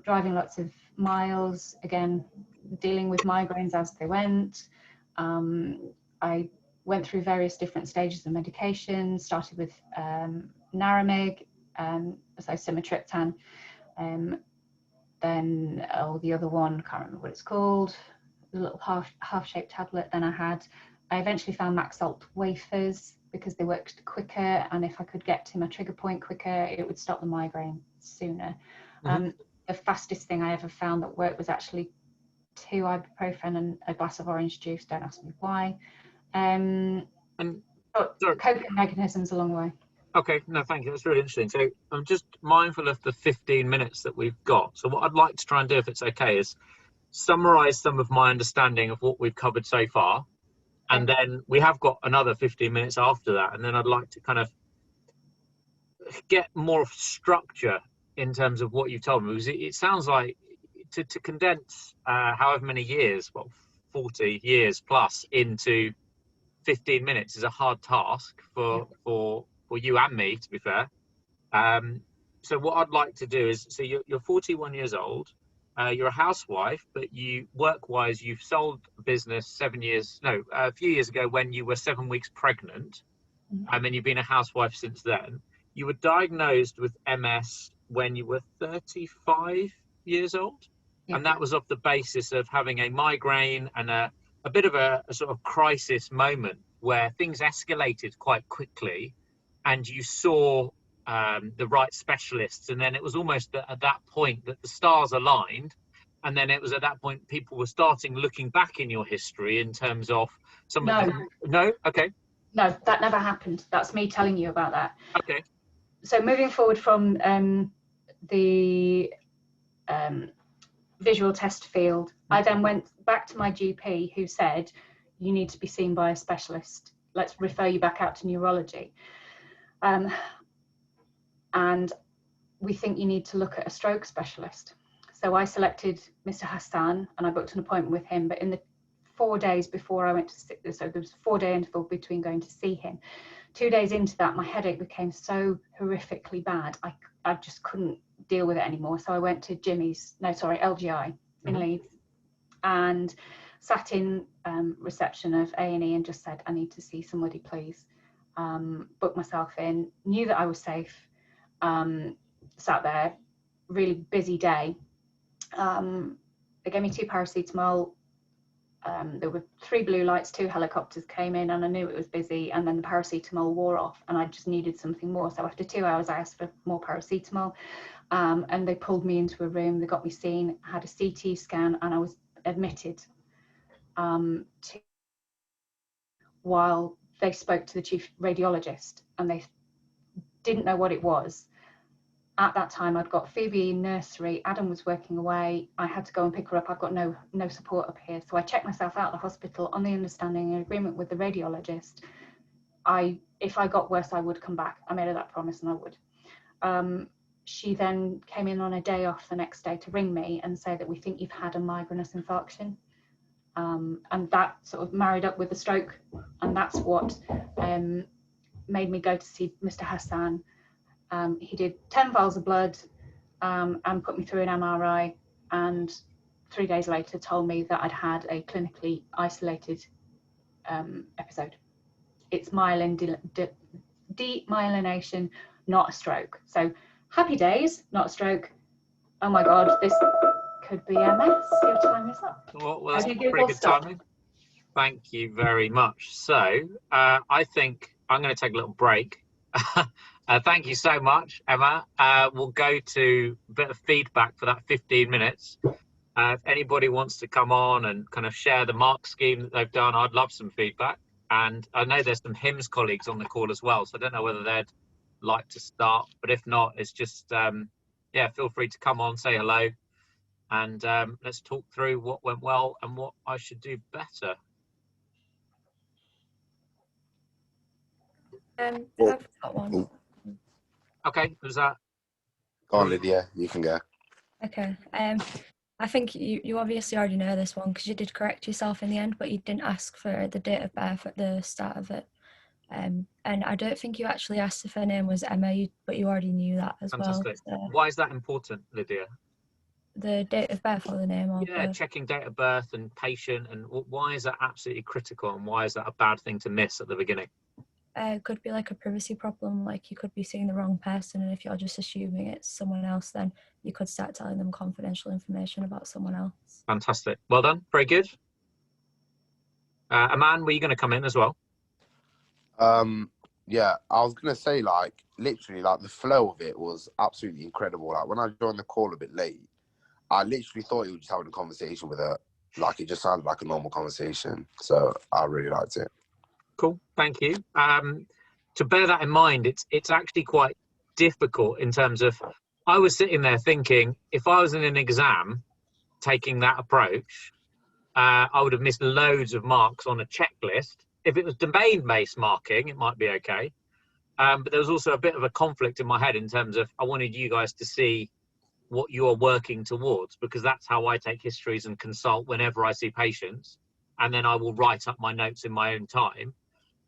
driving lots of miles, again, dealing with migraines as they went. I went through various different stages of medication, started with Naramig, so Sumatriptan, then the other one, can't remember what it's called, the little half-shaped tablet. Then I eventually found Max Salt wafers because they worked quicker, and if I could get to my trigger point quicker, it would stop the migraine sooner. The fastest thing I ever found that worked was actually 2 ibuprofen and a glass of orange juice. Don't ask me why. But coping mechanisms along the way. Okay, no, thank you. That's really interesting. So I'm just mindful of the 15 minutes that we've got. So what I'd like to try and do, if it's okay, is summarize some of my understanding of what we've covered so far. And then we have got another 15 minutes after that. And then I'd like to kind of get more structure in terms of what you've told me. Because it sounds like to condense however many years, 40 years plus into 15 minutes is a hard task for you and me, to be fair. So what I'd like to do is, so you're 41 years old, you're a housewife, but you work-wise, you've sold a business a few years ago when you were 7 weeks pregnant, and then you've been a housewife since then. You were diagnosed with MS when you were 35 years old, and that was off the basis of having a migraine and a bit of a sort of crisis moment where things escalated quite quickly, and you saw the right specialists, and then it was almost at that point that the stars aligned, and then it was at that point people were starting looking back in your history in terms of some of the... No? Okay. No, that never happened. That's me telling you about that. Okay. So moving forward from the visual test field, I then went back to my GP, who said, you need to be seen by a specialist. Let's refer you back out to neurology. And we think you need to look at a stroke specialist. So I selected Mr. Hassan, and I booked an appointment with him. But in the 4 days before I went to see, so there was a 4-day interval between going to see him. 2 days into that, my headache became so horrifically bad. I just couldn't deal with it anymore. So I went to LGI in Leeds, and sat in reception of A&E and just said, I need to see somebody, please. Booked myself in, knew that I was safe, sat there, really busy day. They gave me 2 paracetamol. There were 3 blue lights, 2 helicopters came in, and I knew it was busy, and then the paracetamol wore off and I just needed something more. So after 2 hours I asked for more paracetamol, and they pulled me into a room. They got me seen, had a CT scan, and I was admitted while they spoke to the chief radiologist, and they didn't know what it was. At that time, I'd got Phoebe in nursery, Adam was working away, I had to go and pick her up. I've got no support up here. So I checked myself out of the hospital on the understanding and agreement with the radiologist. If I got worse, I would come back. I made her that promise, and I would. She then came in on a day off the next day to ring me and say that we think you've had a migrainous infarction. And that sort of married up with the stroke, and that's what made me go to see Mr. Hassan. He did 10 vials of blood and put me through an MRI, and 3 days later told me that I'd had a clinically isolated episode. It's demyelination, not a stroke. So happy days, not a stroke. Oh my God, this could be MS. Your time is up. Well, that's pretty good timing. Thank you very much. So I think I'm going to take a little break. Thank you so much, Emma. We'll go to a bit of feedback for that 15 minutes. If anybody wants to come on and kind of share the mark scheme that they've done, I'd love some feedback. And I know there's some HIMSS colleagues on the call as well, so I don't know whether they'd like to start, but if not, it's just, yeah, feel free to come on, say hello, and let's talk through what went well and what I should do better. I've got one. Okay, who's that? Go on, Lydia, you can go. Okay. I think you obviously already know this one because you did correct yourself in the end, but you didn't ask for the date of birth at the start of it. And I don't think you actually asked if her name was Emma, but you already knew that as Fantastic. well. So Why is that important, Lydia? the date of birth or the name? Or Yeah, both? checking date of birth and patient, and why is that absolutely critical, and why is that a bad thing to miss at the beginning? It could be like a privacy problem, like you could be seeing the wrong person, and if you're just assuming it's someone else, then you could start telling them confidential information about someone else. Fantastic. Well done. Very good. Aman, were you going to come in as well? Yeah, I was gonna say, like, literally, like, the flow of it was absolutely incredible. Like, when I joined the call a bit late, I literally thought he was just having a conversation with her. Like, it just sounded like a normal conversation. So I really liked it. Cool, thank you. To bear that in mind, it's actually quite difficult in terms of, I was sitting there thinking, if I was in an exam taking that approach, I would have missed loads of marks on a checklist. If it was domain-based marking, it might be okay. But there was also a bit of a conflict in my head in terms of, I wanted you guys to see what you're working towards, because that's how I take histories and consult whenever I see patients. And then I will write up my notes in my own time.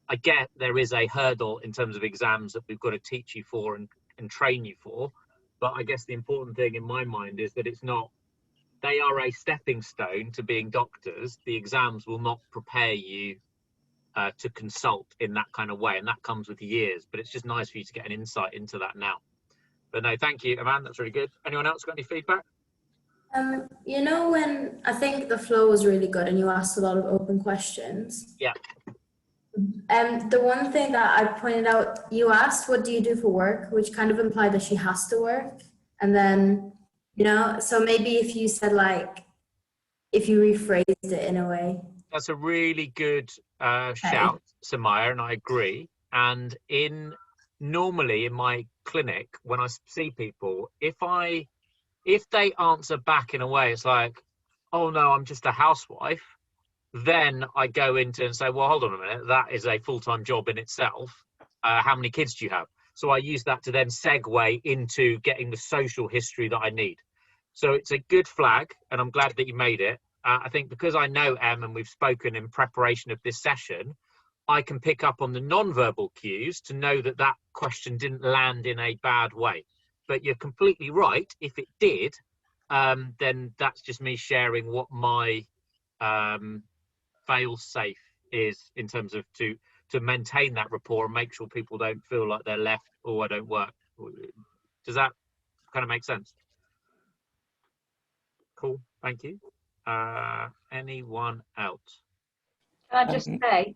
I get there is a hurdle in terms of exams that we've got to teach you for and train you for. But I guess the important thing in my mind is that it's not, they are a stepping stone to being doctors. The exams will not prepare you to consult in that kind of way. And that comes with years, but it's just nice for you to get an insight into that now. But no, thank you, Aman, that's really good. Anyone else got any feedback? You know, when I think the flow was really good and you asked a lot of open questions. Yeah. The one thing that I pointed out, you asked, what do you do for work? Which kind of implied that she has to work. And then, you know, so maybe if you said, like, if you rephrased it in a way. That's a really good shout, Samaya, and I agree. And normally in my clinic, when I see people, if they answer back in a way, it's like, oh no, I'm just a housewife, then I go into and say, well, hold on a minute, that is a full-time job in itself. How many kids do you have? So I use that to then segue into getting the social history that I need. So it's a good flag, and I'm glad that you made it. I think because I know Em and we've spoken in preparation of this session, I can pick up on the non-verbal cues to know that that question didn't land in a bad way. But you're completely right. If it did, then that's just me sharing what my fail-safe is in terms of to maintain that rapport and make sure people don't feel like they're left or I don't work. Does that kind of make sense? Cool, thank you. Anyone else? Can I just say,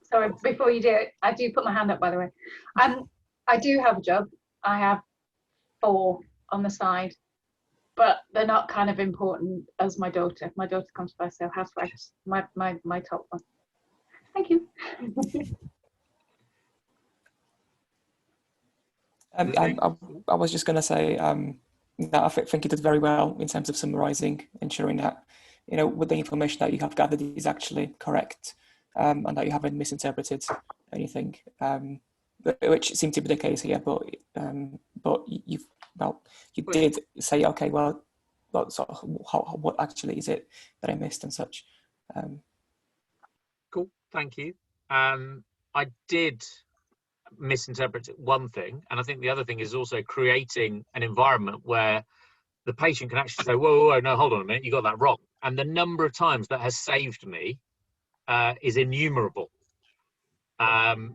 sorry, before you do it, I do put my hand up, by the way. I do have a job. I have 4 on the side, but they're not kind of important as my daughter. My daughter comes first, so housewives, my top one. Thank you. I was just going to say that I think you did very well in terms of summarising, ensuring that, you know, with the information that you have gathered is actually correct, and that you haven't misinterpreted anything, which seemed to be the case here. But you did say, okay, well, sort of what actually is it that I missed and such. Cool, thank you. I did misinterpret one thing, and I think the other thing is also creating an environment where the patient can actually say, whoa, no, hold on a minute, you got that wrong. And the number of times that has saved me is innumerable.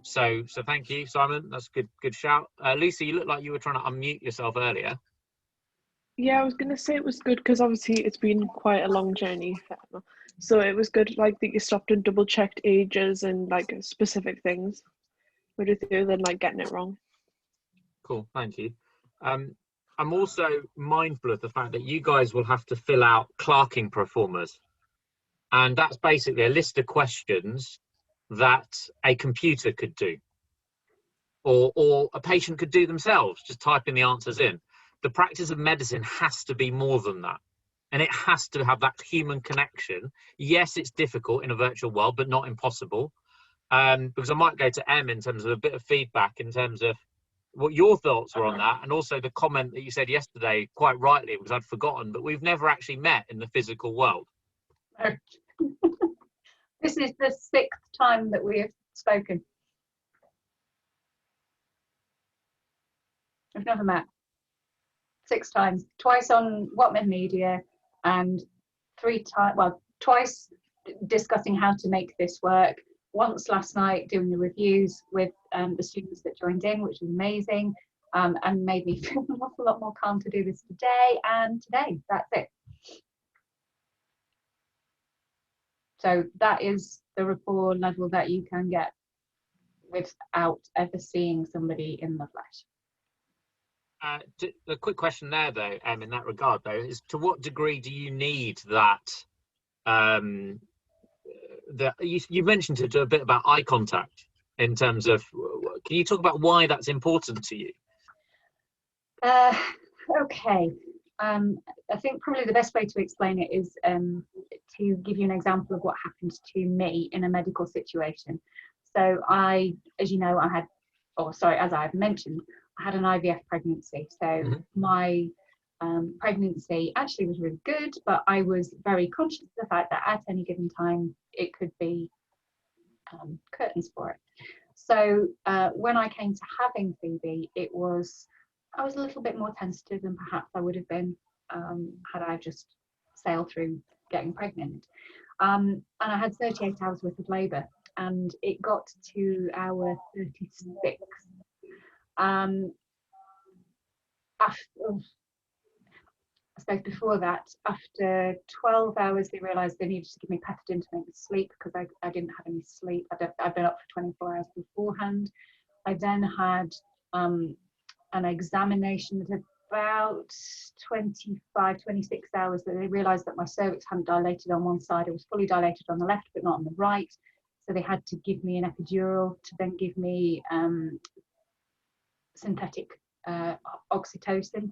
So thank you, Simon. That's a good shout. Lisa, you look like you were trying to unmute yourself earlier. Yeah, I was going to say it was good because obviously it's been quite a long journey. So it was good, like, that you stopped and double checked ages and like specific things, rather than like getting it wrong. Cool, thank you. I'm also mindful of the fact that you guys will have to fill out clerking pro formas, and that's basically a list of questions that a computer could do, or a patient could do themselves, just typing the answers in. The practice of medicine has to be more than that, and it has to have that human connection. Yes, it's difficult in a virtual world, but not impossible. Because I might go to Em in terms of a bit of feedback in terms of what your thoughts were on that, and also the comment that you said yesterday, quite rightly, because I'd forgotten, but we've never actually met in the physical world. This is the 6th time that we have spoken. We've never met. 6 times. Twice on Whatmed Media, and 3 times, well, twice discussing how to make this work. Once last night doing the reviews with the students that joined in, which was amazing, and made me feel an awful lot more calm to do this today. And today, that's it. So that is the rapport level that you can get without ever seeing somebody in the flesh. A quick question there, though, in that regard, though, is to what degree do you need that? You mentioned it a bit about eye contact in terms of, can you talk about why that's important to you? Okay. I think probably the best way to explain it is to give you an example of what happened to me in a medical situation. So as you know, as I've mentioned, I had an IVF pregnancy. So my pregnancy actually was really good, but I was very conscious of the fact that at any given time it could be curtains for it. So when I came to having Phoebe, I was a little bit more tentative than perhaps I would have been had I just sailed through getting pregnant. And I had 38 hours worth of labour, and it got to hour 36. I suppose before that, after 12 hours, they realised they needed to give me Pethidine to make me sleep because I didn't have any sleep. I'd been up for 24 hours beforehand. I then had an examination at about 25, 26 hours that they realised that my cervix hadn't dilated on one side. It was fully dilated on the left, but not on the right. So they had to give me an epidural to then give me synthetic oxytocin.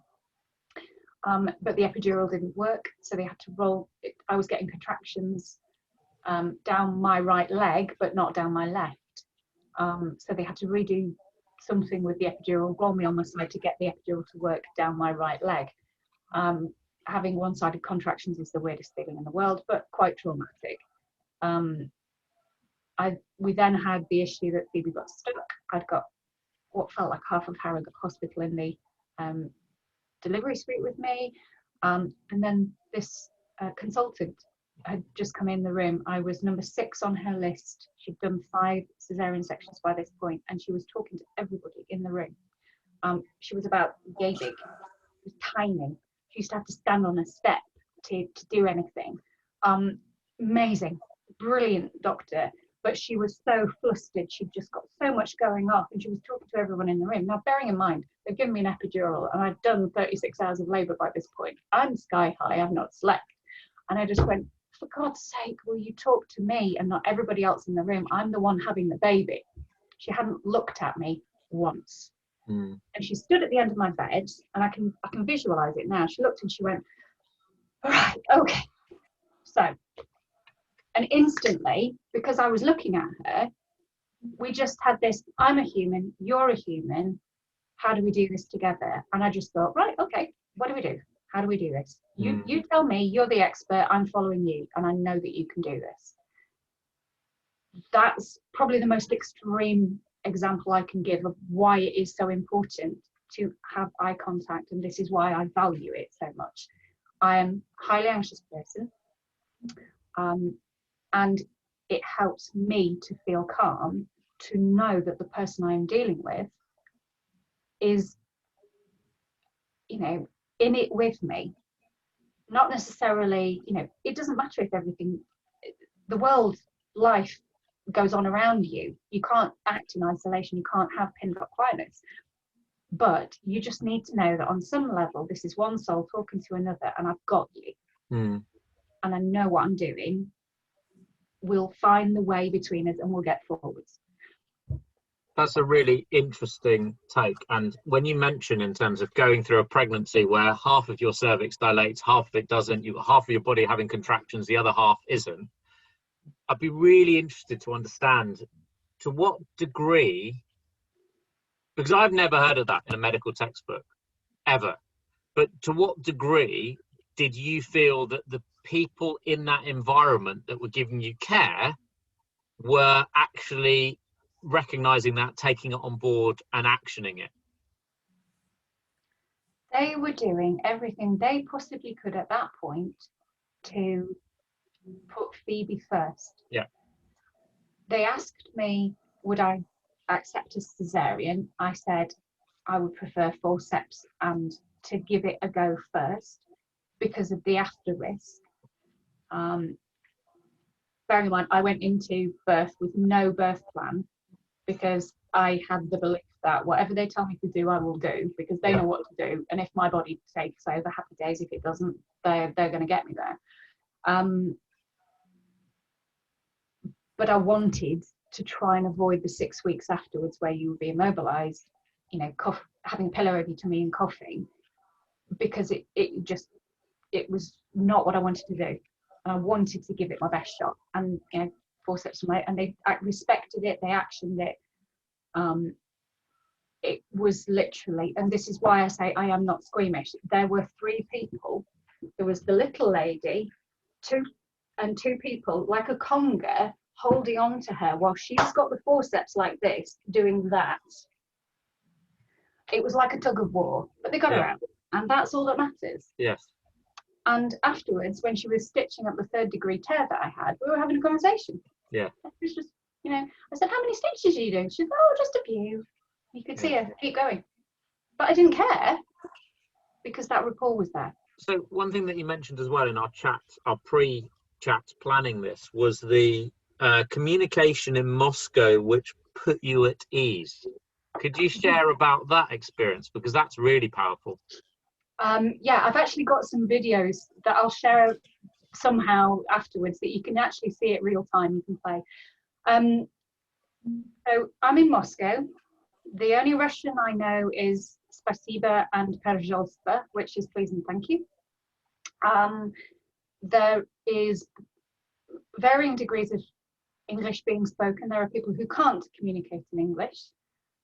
But the epidural didn't work, so they had to roll it. I was getting contractions down my right leg, but not down my left. So they had to redo something with the epidural, roll me on my side to get the epidural to work down my right leg. having one-sided contractions is the weirdest feeling in the world, but quite traumatic. We then had the issue that Phoebe got stuck. I'd got what felt like half of Harrogate Hospital in the delivery suite with me. And then this consultant had just come in the room. I was number 6 on her list. She'd done 5 cesarean sections by this point, and she was talking to everybody in the room. She was about yay big. She was tiny. She used to have to stand on a step to do anything. Amazing, brilliant doctor, but she was so flustered. She'd just got so much going on, and she was talking to everyone in the room. Now, bearing in mind, they've given me an epidural, and I've done 36 hours of labour by this point. I'm sky high, I've not slept. And I just went, for God's sake, will you talk to me and not everybody else in the room? I'm the one having the baby. She hadn't looked at me once. And she stood at the end of my bed, and I can visualize it now. She looked and she went, all right, okay. So, and instantly, because I was looking at her, we just had this, I'm a human, you're a human, how do we do this together? And I just thought, right, okay, what do we do? How do we do this? You tell me, you're the expert, I'm following you, and I know that you can do this. That's probably the most extreme example I can give of why it is so important to have eye contact, and this is why I value it so much. I am a highly anxious person, and it helps me to feel calm, to know that the person I am dealing with is, you know, in it with me. Not necessarily, you know, it doesn't matter if everything, the world, life goes on around you. You can't act in isolation, you can't have pin drop quietness. But you just need to know that on some level, this is one soul talking to another, and I've got you. And I know what I'm doing. We'll find the way between us and we'll get forwards. That's a really interesting take. And when you mention in terms of going through a pregnancy where half of your cervix dilates, half of it doesn't, you've got half of your body having contractions, the other half isn't, I'd be really interested to understand to what degree, because I've never heard of that in a medical textbook, ever, but to what degree did you feel that the people in that environment that were giving you care were actually recognizing that, taking it on board and actioning it? They were doing everything they possibly could at that point to put Phoebe first. Yeah. They asked me, would I accept a cesarean? I said I would prefer forceps and to give it a go first because of the after risk. Bearing in mind, I went into birth with no birth plan because I had the belief that whatever they tell me to do, I will do, because they know what to do. And if my body takes over, happy days. If it doesn't, they're going to get me there. But I wanted to try and avoid the 6 weeks afterwards where you would be immobilized, you know, having a pillow over your tummy and coughing, because it was not what I wanted to do. And I wanted to give it my best shot. And, you know, forceps, and they respected it, they actioned it. It was literally, and this is why I say I am not squeamish. There were 3 people. There was the little lady, two people like a conga holding on to her while she's got the forceps like this, doing that. It was like a tug of war, but they got her out, and that's all that matters. Yes. And afterwards, when she was stitching up the 3rd degree tear that I had, we were having a conversation. Yeah. It was just, you know, I said, how many stitches are you doing? She said, oh, just a few. You could see her, keep going. But I didn't care because that rapport was there. So one thing that you mentioned as well in our chat, our pre-chat planning this, was the communication in Moscow, which put you at ease. Could you share about that experience? Because that's really powerful. Yeah, I've actually got some videos that I'll share somehow afterwards that you can actually see it real time, you can play. So I'm in Moscow. The only Russian I know is Spasiba and Perzholstva, which is please and thank you. There is varying degrees of English being spoken. There are people who can't communicate in English.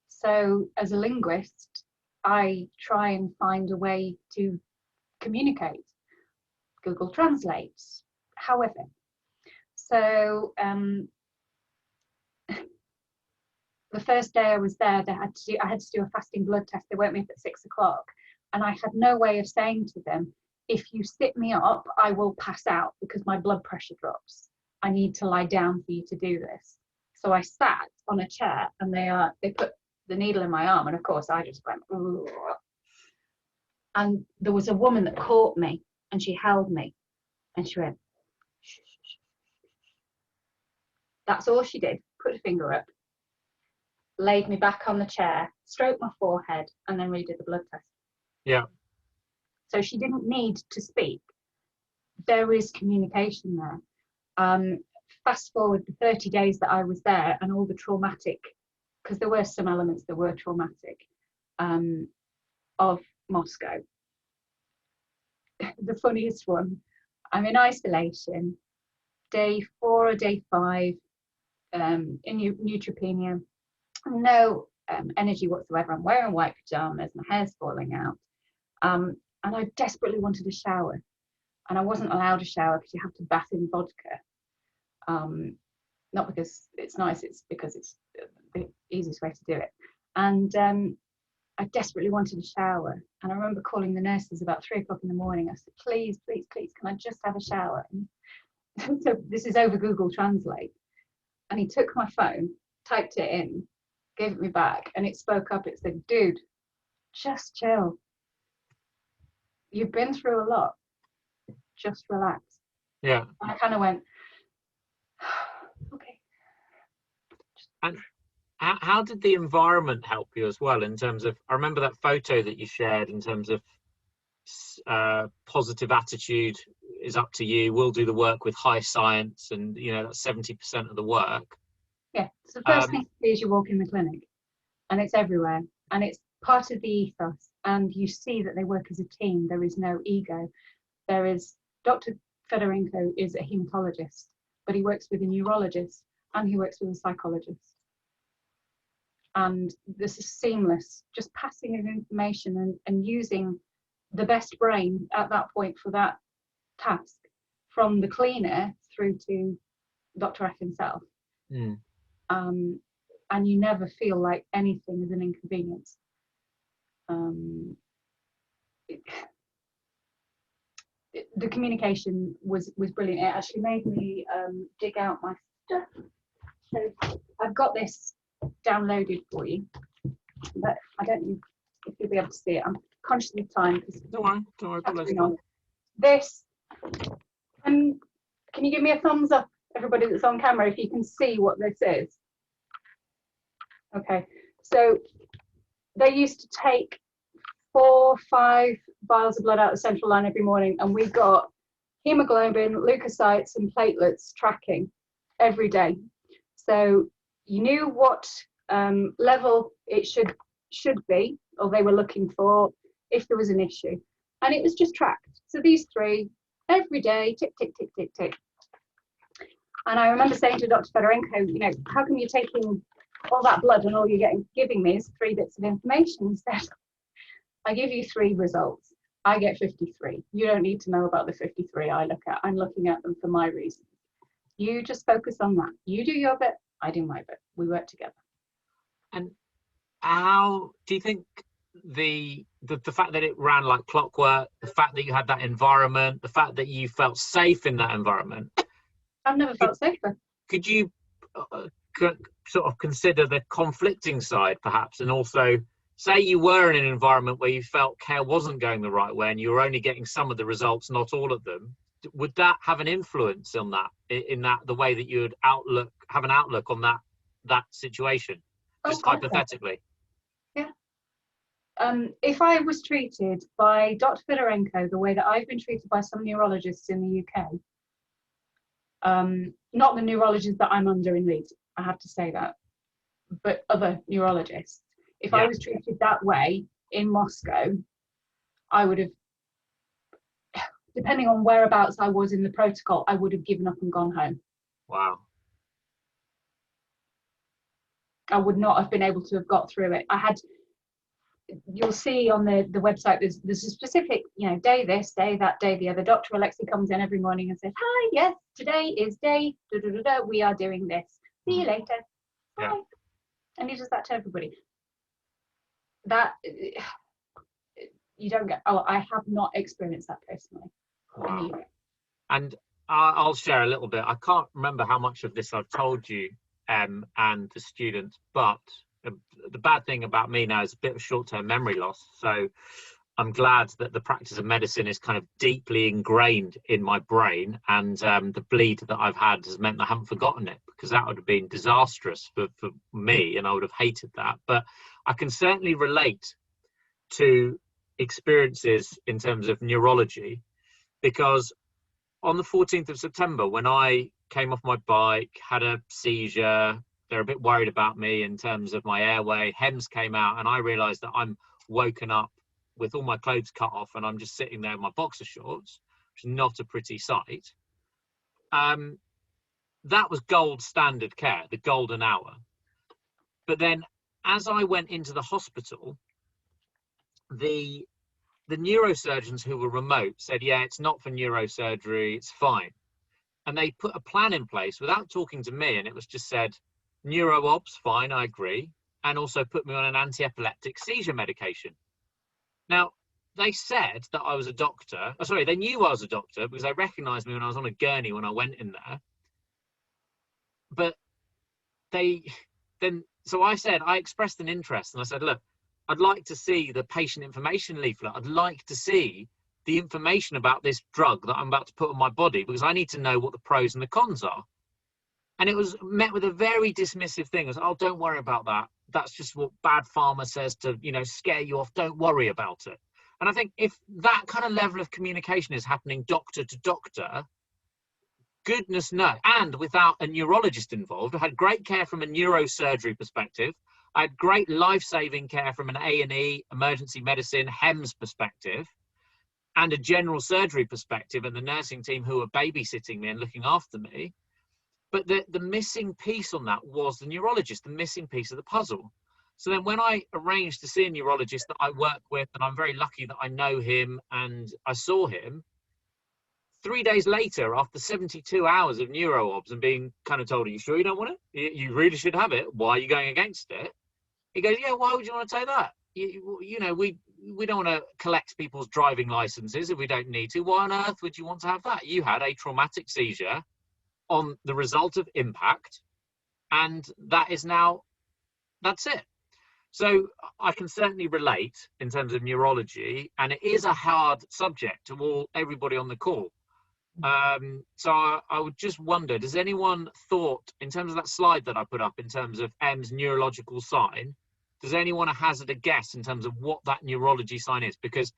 So as a linguist, I try and find a way to communicate. Google Translate. However, so the first day I was there, I had to do a fasting blood test. They woke me up at 6 o'clock, and I had no way of saying to them, if you sit me up, I will pass out because my blood pressure drops. I need to lie down for you to do this. So I sat on a chair, and they put the needle in my arm, and of course I just went, ugh. And there was a woman that caught me, and she held me, and she went, shh, shh, shh. That's all she did. Put a finger up, laid me back on the chair, stroked my forehead, and then redid the blood test. Yeah. So she didn't need to speak. There is communication there. Fast forward the 30 days that I was there, and all the traumatic, because there were some elements that were traumatic, of Moscow. The funniest one, I'm in isolation, day 4 or day 5, in neutropenia, no energy whatsoever. I'm wearing white pajamas, my hair's falling out, and I desperately wanted a shower, and I wasn't allowed a shower because you have to bath in vodka. Not because it's nice, it's because it's the easiest way to do it. And I desperately wanted a shower, and I remember calling the nurses about 3 o'clock in the morning. I said, please, please, please, can I just have a shower? And so this is over Google Translate, and he took my phone, typed it in, gave it me back, and it spoke up. It said, dude, just chill. You've been through a lot. Just relax. Yeah. And I kind of went, okay. And how did the environment help you as well, in terms of, I remember that photo that you shared in terms of positive attitude is up to you, we'll do the work with high science, and you know that's 70% of the work. Yeah, so the first thing to do is you walk in the clinic, and it's everywhere, and it's part of the ethos, and you see that they work as a team. There is no ego. There is, Dr. Fedorenko is a hematologist, but he works with a neurologist, and he works with a psychologist. And this is seamless, just passing of information and using the best brain at that point for that task, from the cleaner through to Dr. F himself. Mm. And you never feel like anything is an inconvenience. The communication was brilliant. It actually made me dig out my stuff. So I've got this downloaded for you, but I don't know if you'll be able to see it. I'm conscious of time. Don't worry. This, can you give me a thumbs up, everybody that's on camera, if you can see what this is? Okay, so they used to take 4 or 5 vials of blood out of the central line every morning, and we got hemoglobin, leukocytes, and platelets tracking every day. So you knew what level it should be, or they were looking for, if there was an issue, and it was just tracked. So these 3 every day, tick, tick, tick, tick, tick. And I remember saying to Dr. Fedorenko, you know, how come you're taking all that blood and all you're giving me is 3 bits of information? He said, I give you 3 results, I get 53. You don't need to know about the 53 I look at. I'm looking at them for my reasons. You just focus on that. You do your bit, I do my bit. We work together. And how do you think the fact that it ran like clockwork, the fact that you had that environment, the fact that you felt safe in that environment? I've never felt safer. Could you sort of consider the conflicting side, perhaps, and also say you were in an environment where you felt care wasn't going the right way and you were only getting some of the results, not all of them? Would that have an influence on that, in that the way that you would have an outlook on that situation, just hypothetically? Yeah. If I was treated by Dr. Fedorenko the way that I've been treated by some neurologists in the UK, not the neurologist that I'm under in Leeds, I have to say that, but other neurologists, if I was treated that way in Moscow, I would have, depending on whereabouts I was in the protocol, I would have given up and gone home. Wow. I would not have been able to have got through it. I had you'll see on the website there's a specific, you know, day this, day that, day the other. Dr. Alexi comes in every morning and says, hi, yes, today is day da, da, da, da, we are doing this. See you later. Bye. Yeah. And he does that to everybody. That you don't get. Oh, I have not experienced that personally. Wow. And I'll share a little bit. I can't remember how much of this I've told you and the students, but the bad thing about me now is a bit of short-term memory loss. So I'm glad that the practice of medicine is kind of deeply ingrained in my brain, and the bleed that I've had has meant I haven't forgotten it, because that would have been disastrous for me, and I would have hated that. But I can certainly relate to experiences in terms of neurology, because on the 14th of September, when I came off my bike, had a seizure, they're a bit worried about me in terms of my airway, HEMS came out, and I realized that I'm woken up with all my clothes cut off and I'm just sitting there in my boxer shorts, which is not a pretty sight. That was gold standard care, the golden hour. But then as I went into the hospital, the neurosurgeons who were remote said, yeah, it's not for neurosurgery, it's fine. And they put a plan in place without talking to me, and it was just said, neuro-obs, fine, I agree, and also put me on an anti-epileptic seizure medication. Now, they said that I was a doctor. Oh, sorry, they knew I was a doctor because they recognized me when I was on a gurney when I went in there. But so I said, I expressed an interest, and I said, look, I'd like to see the patient information leaflet. I'd like to see the information about this drug that I'm about to put on my body, because I need to know what the pros and the cons are. And it was met with a very dismissive thing. It was, oh, don't worry about that. That's just what bad pharma says to, you know, scare you off. Don't worry about it. And I think if that kind of level of communication is happening doctor to doctor, goodness no, and without a neurologist involved, I had great care from a neurosurgery perspective. I had great life-saving care from an A&E, emergency medicine, HEMS perspective, and a general surgery perspective, and the nursing team who were babysitting me and looking after me. But the missing piece on that was the neurologist, the missing piece of the puzzle. So then when I arranged to see a neurologist that I work with, and I'm very lucky that I know him and I saw him, 3 days later, after 72 hours of neuro-obs and being kind of told, are you sure you don't want it? You really should have it. Why are you going against it? He goes, yeah, why would you want to take that? You know, we don't want to collect people's driving licenses if we don't need to. Why on earth would you want to have that? You had a traumatic seizure on the result of impact, and that is now, that's it. So I can certainly relate in terms of neurology, and it is a hard subject to everybody on the call. So I would just wonder, does anyone thought, in terms of that slide that I put up in terms of M's neurological sign, does anyone hazard a guess in terms of what that neurology sign is? Because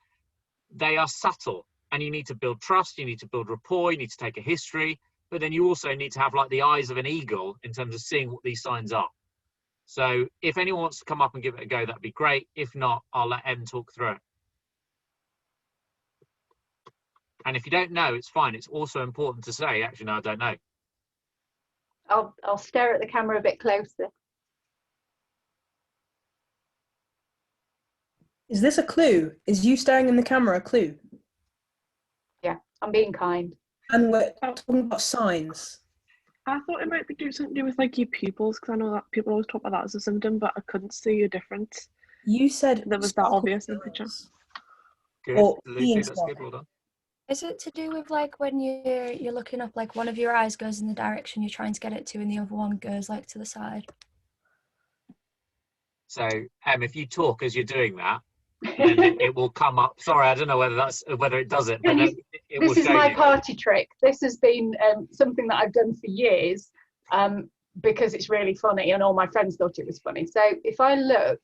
they are subtle, and you need to build trust, you need to build rapport, you need to take a history, but then you also need to have like the eyes of an eagle in terms of seeing what these signs are. So if anyone wants to come up and give it a go, that'd be great. If not, I'll let Em talk through it. And if you don't know, it's fine. It's also important to say, actually, no, I don't know. I'll stare at the camera a bit closer. Is this a clue? Is you staring in the camera a clue? Yeah, I'm being kind. And we're talking about signs. I thought it might be something to do with like your pupils, because I know that people always talk about that as a symptom, but I couldn't see a difference. You said that was that obvious in the picture. Good, or Lucy, that's good, well done. Is it to do with like when you're looking up, like one of your eyes goes in the direction you're trying to get it to and the other one goes like to the side? So if you talk as you're doing that, then it will come up. Sorry, I don't know whether it does it, but then it will show you. This is my party trick. This has been something that I've done for years because it's really funny and all my friends thought it was funny. So if I look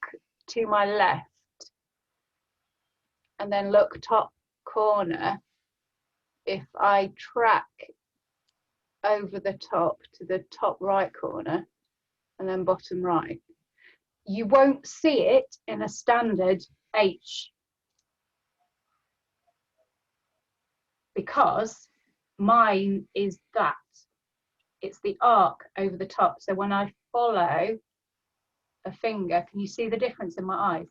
to my left and then look top corner, if I track over the top to the top right corner and then bottom right, you won't see it in a standard H, because mine is that. It's the arc over the top. So when I follow a finger, can you see the difference in my eyes?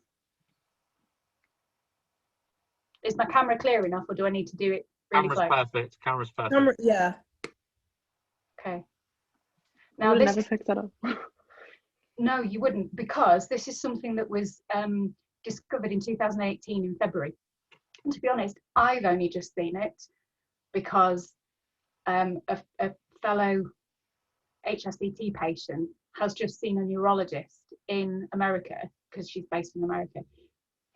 Is my camera clear enough, or do I need to do it really Camera's close? perfect. Camera's perfect. Camera, yeah. Okay. I Now would this never is, pick that up. no, you wouldn't, because this is something that was discovered in 2018 in February. And to be honest, I've only just seen it because a fellow HSCT patient has just seen a neurologist in America, because she's based in America,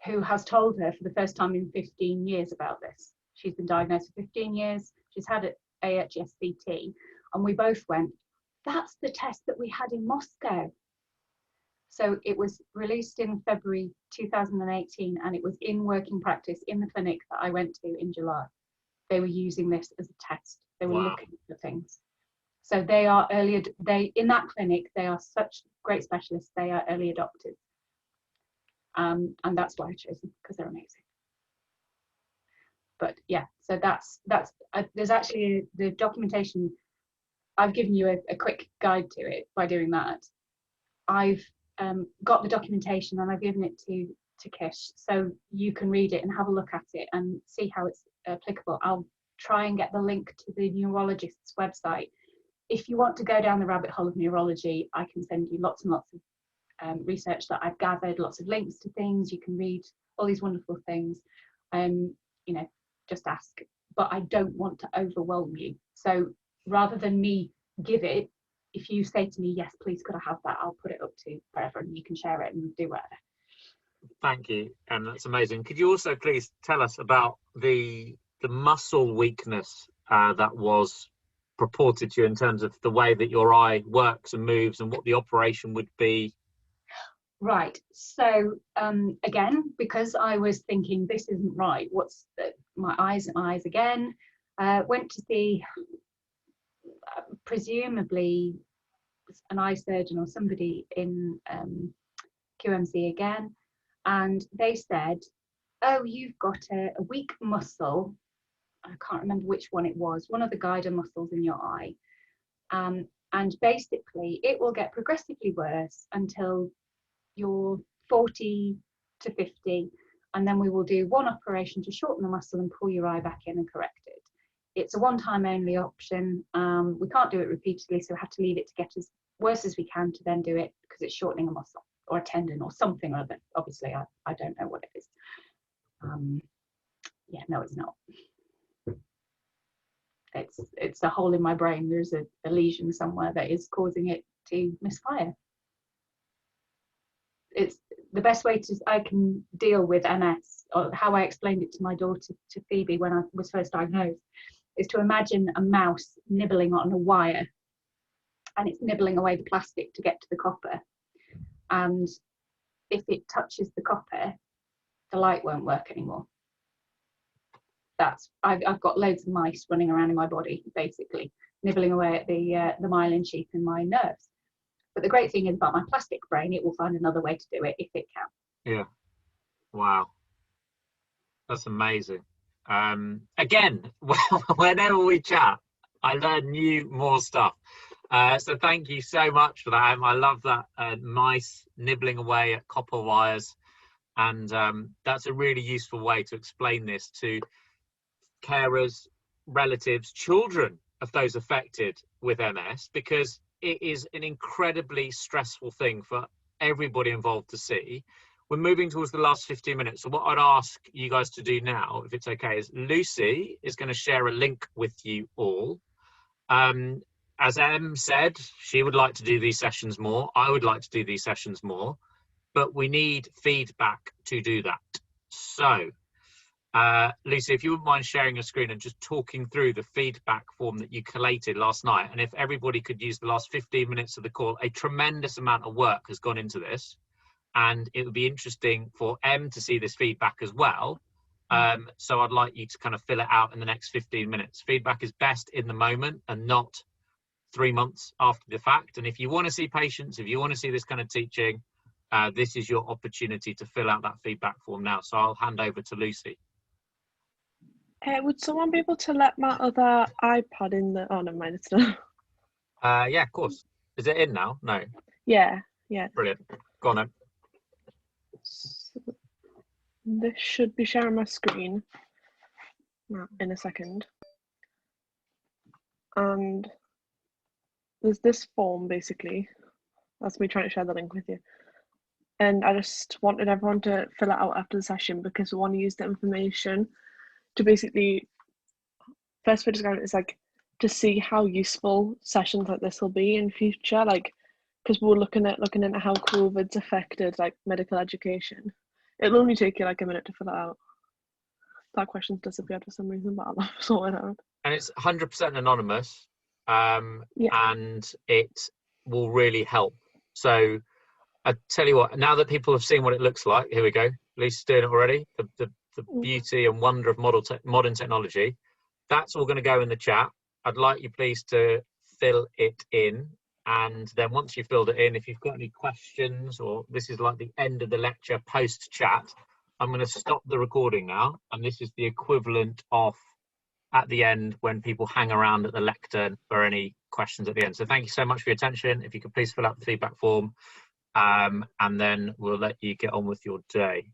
who has told her for the first time in 15 years about this. She's been diagnosed for 15 years. She's had AHSCT, and we both went, that's the test that we had in Moscow. So it was released in February 2018, and it was in working practice in the clinic that I went to in July. They were using this as a test. They were looking for things. So they are in that clinic, they are such great specialists. They are early adopters. And that's why I chose them, because they're amazing. But yeah, so there's actually the documentation. I've given you a quick guide to it by doing that. I've got the documentation, and I've given it to Kish, so you can read it and have a look at it and see how it's applicable. I'll try and get the link to the neurologist's website. If you want to go down the rabbit hole of neurology, I can send you lots and lots of research that I've gathered, lots of links to things. You can read all these wonderful things. You know, just ask. But I don't want to overwhelm you. So rather than me give it, if you say to me, yes, please, could I have that? I'll put it up to forever, and you can share it and do whatever. Thank you, and that's amazing. Could you also please tell us about the muscle weakness that was purported to you in terms of the way that your eye works and moves, and what the operation would be? Right. So again, because I was thinking this isn't right, what's my eyes again, went to see presumably an eye surgeon or somebody in QMC again, and they said, oh, you've got a weak muscle. I can't remember which one it was, one of the guider muscles in your eye, and basically it will get progressively worse until you're 40 to 50, and then we will do one operation to shorten the muscle and pull your eye back in and correct it. It's a one-time only option. We can't do it repeatedly, so we have to leave it to get as worse as we can to then do it, because it's shortening a muscle or a tendon or something or other. Obviously, I don't know what it is. Yeah, no, it's not. It's a hole in my brain. There's a lesion somewhere that is causing it to misfire. It's the best way I can deal with MS, or how I explained it to my daughter, to Phoebe, when I was first diagnosed, is to imagine a mouse nibbling on a wire, and it's nibbling away the plastic to get to the copper. And if it touches the copper, the light won't work anymore. I've got loads of mice running around in my body, basically nibbling away at the myelin sheath in my nerves. But the great thing is about my plastic brain, it will find another way to do it if it can. Yeah. Wow. That's amazing. Again, whenever we chat, I learn more stuff. So thank you so much for that. I love that, mice nibbling away at copper wires. And that's a really useful way to explain this to carers, relatives, children of those affected with MS, because it is an incredibly stressful thing for everybody involved to see. We're moving towards the last 15 minutes. So what I'd ask you guys to do now, if it's okay, is Lucy is going to share a link with you all. As Em said, she would like to do these sessions more. I would like to do these sessions more, but we need feedback to do that. So Lucy, if you wouldn't mind sharing your screen and just talking through the feedback form that you collated last night, and if everybody could use the last 15 minutes of the call, a tremendous amount of work has gone into this, and it would be interesting for Em to see this feedback as well. So I'd like you to kind of fill it out in the next 15 minutes. Feedback is best in the moment and not 3 months after the fact. And if you want to see patients, if you want to see this kind of teaching, this is your opportunity to fill out that feedback form now. So I'll hand over to Lucy. Would someone be able to let my other iPad in the... Oh, never mind, it's not. Yeah, of course. Is it in now? No. Yeah. Brilliant. Go on then. This should be sharing my screen in a second. And there's this form basically. That's me trying to share the link with you. And I just wanted everyone to fill it out after the session because we want to use the information to basically, first way to describe it is like to see how useful sessions like this will be in future, like because we're looking into how COVID's affected like medical education. It'll only take you like a minute to fill it out. That question's disappeared for some reason, but I'll sort it out. And it's 100% anonymous, Yeah. and it will really help. So I tell you what, now that people have seen what it looks like, here we go. Lisa's doing it already. The beauty and wonder of modern technology. That's all going to go in the chat. I'd like you please to fill it in. And then once you've filled it in, if you've got any questions, or this is like the end of the lecture post chat, I'm going to stop the recording now. And this is the equivalent of at the end when people hang around at the lectern for any questions at the end. So thank you so much for your attention. If you could please fill out the feedback form, and then we'll let you get on with your day.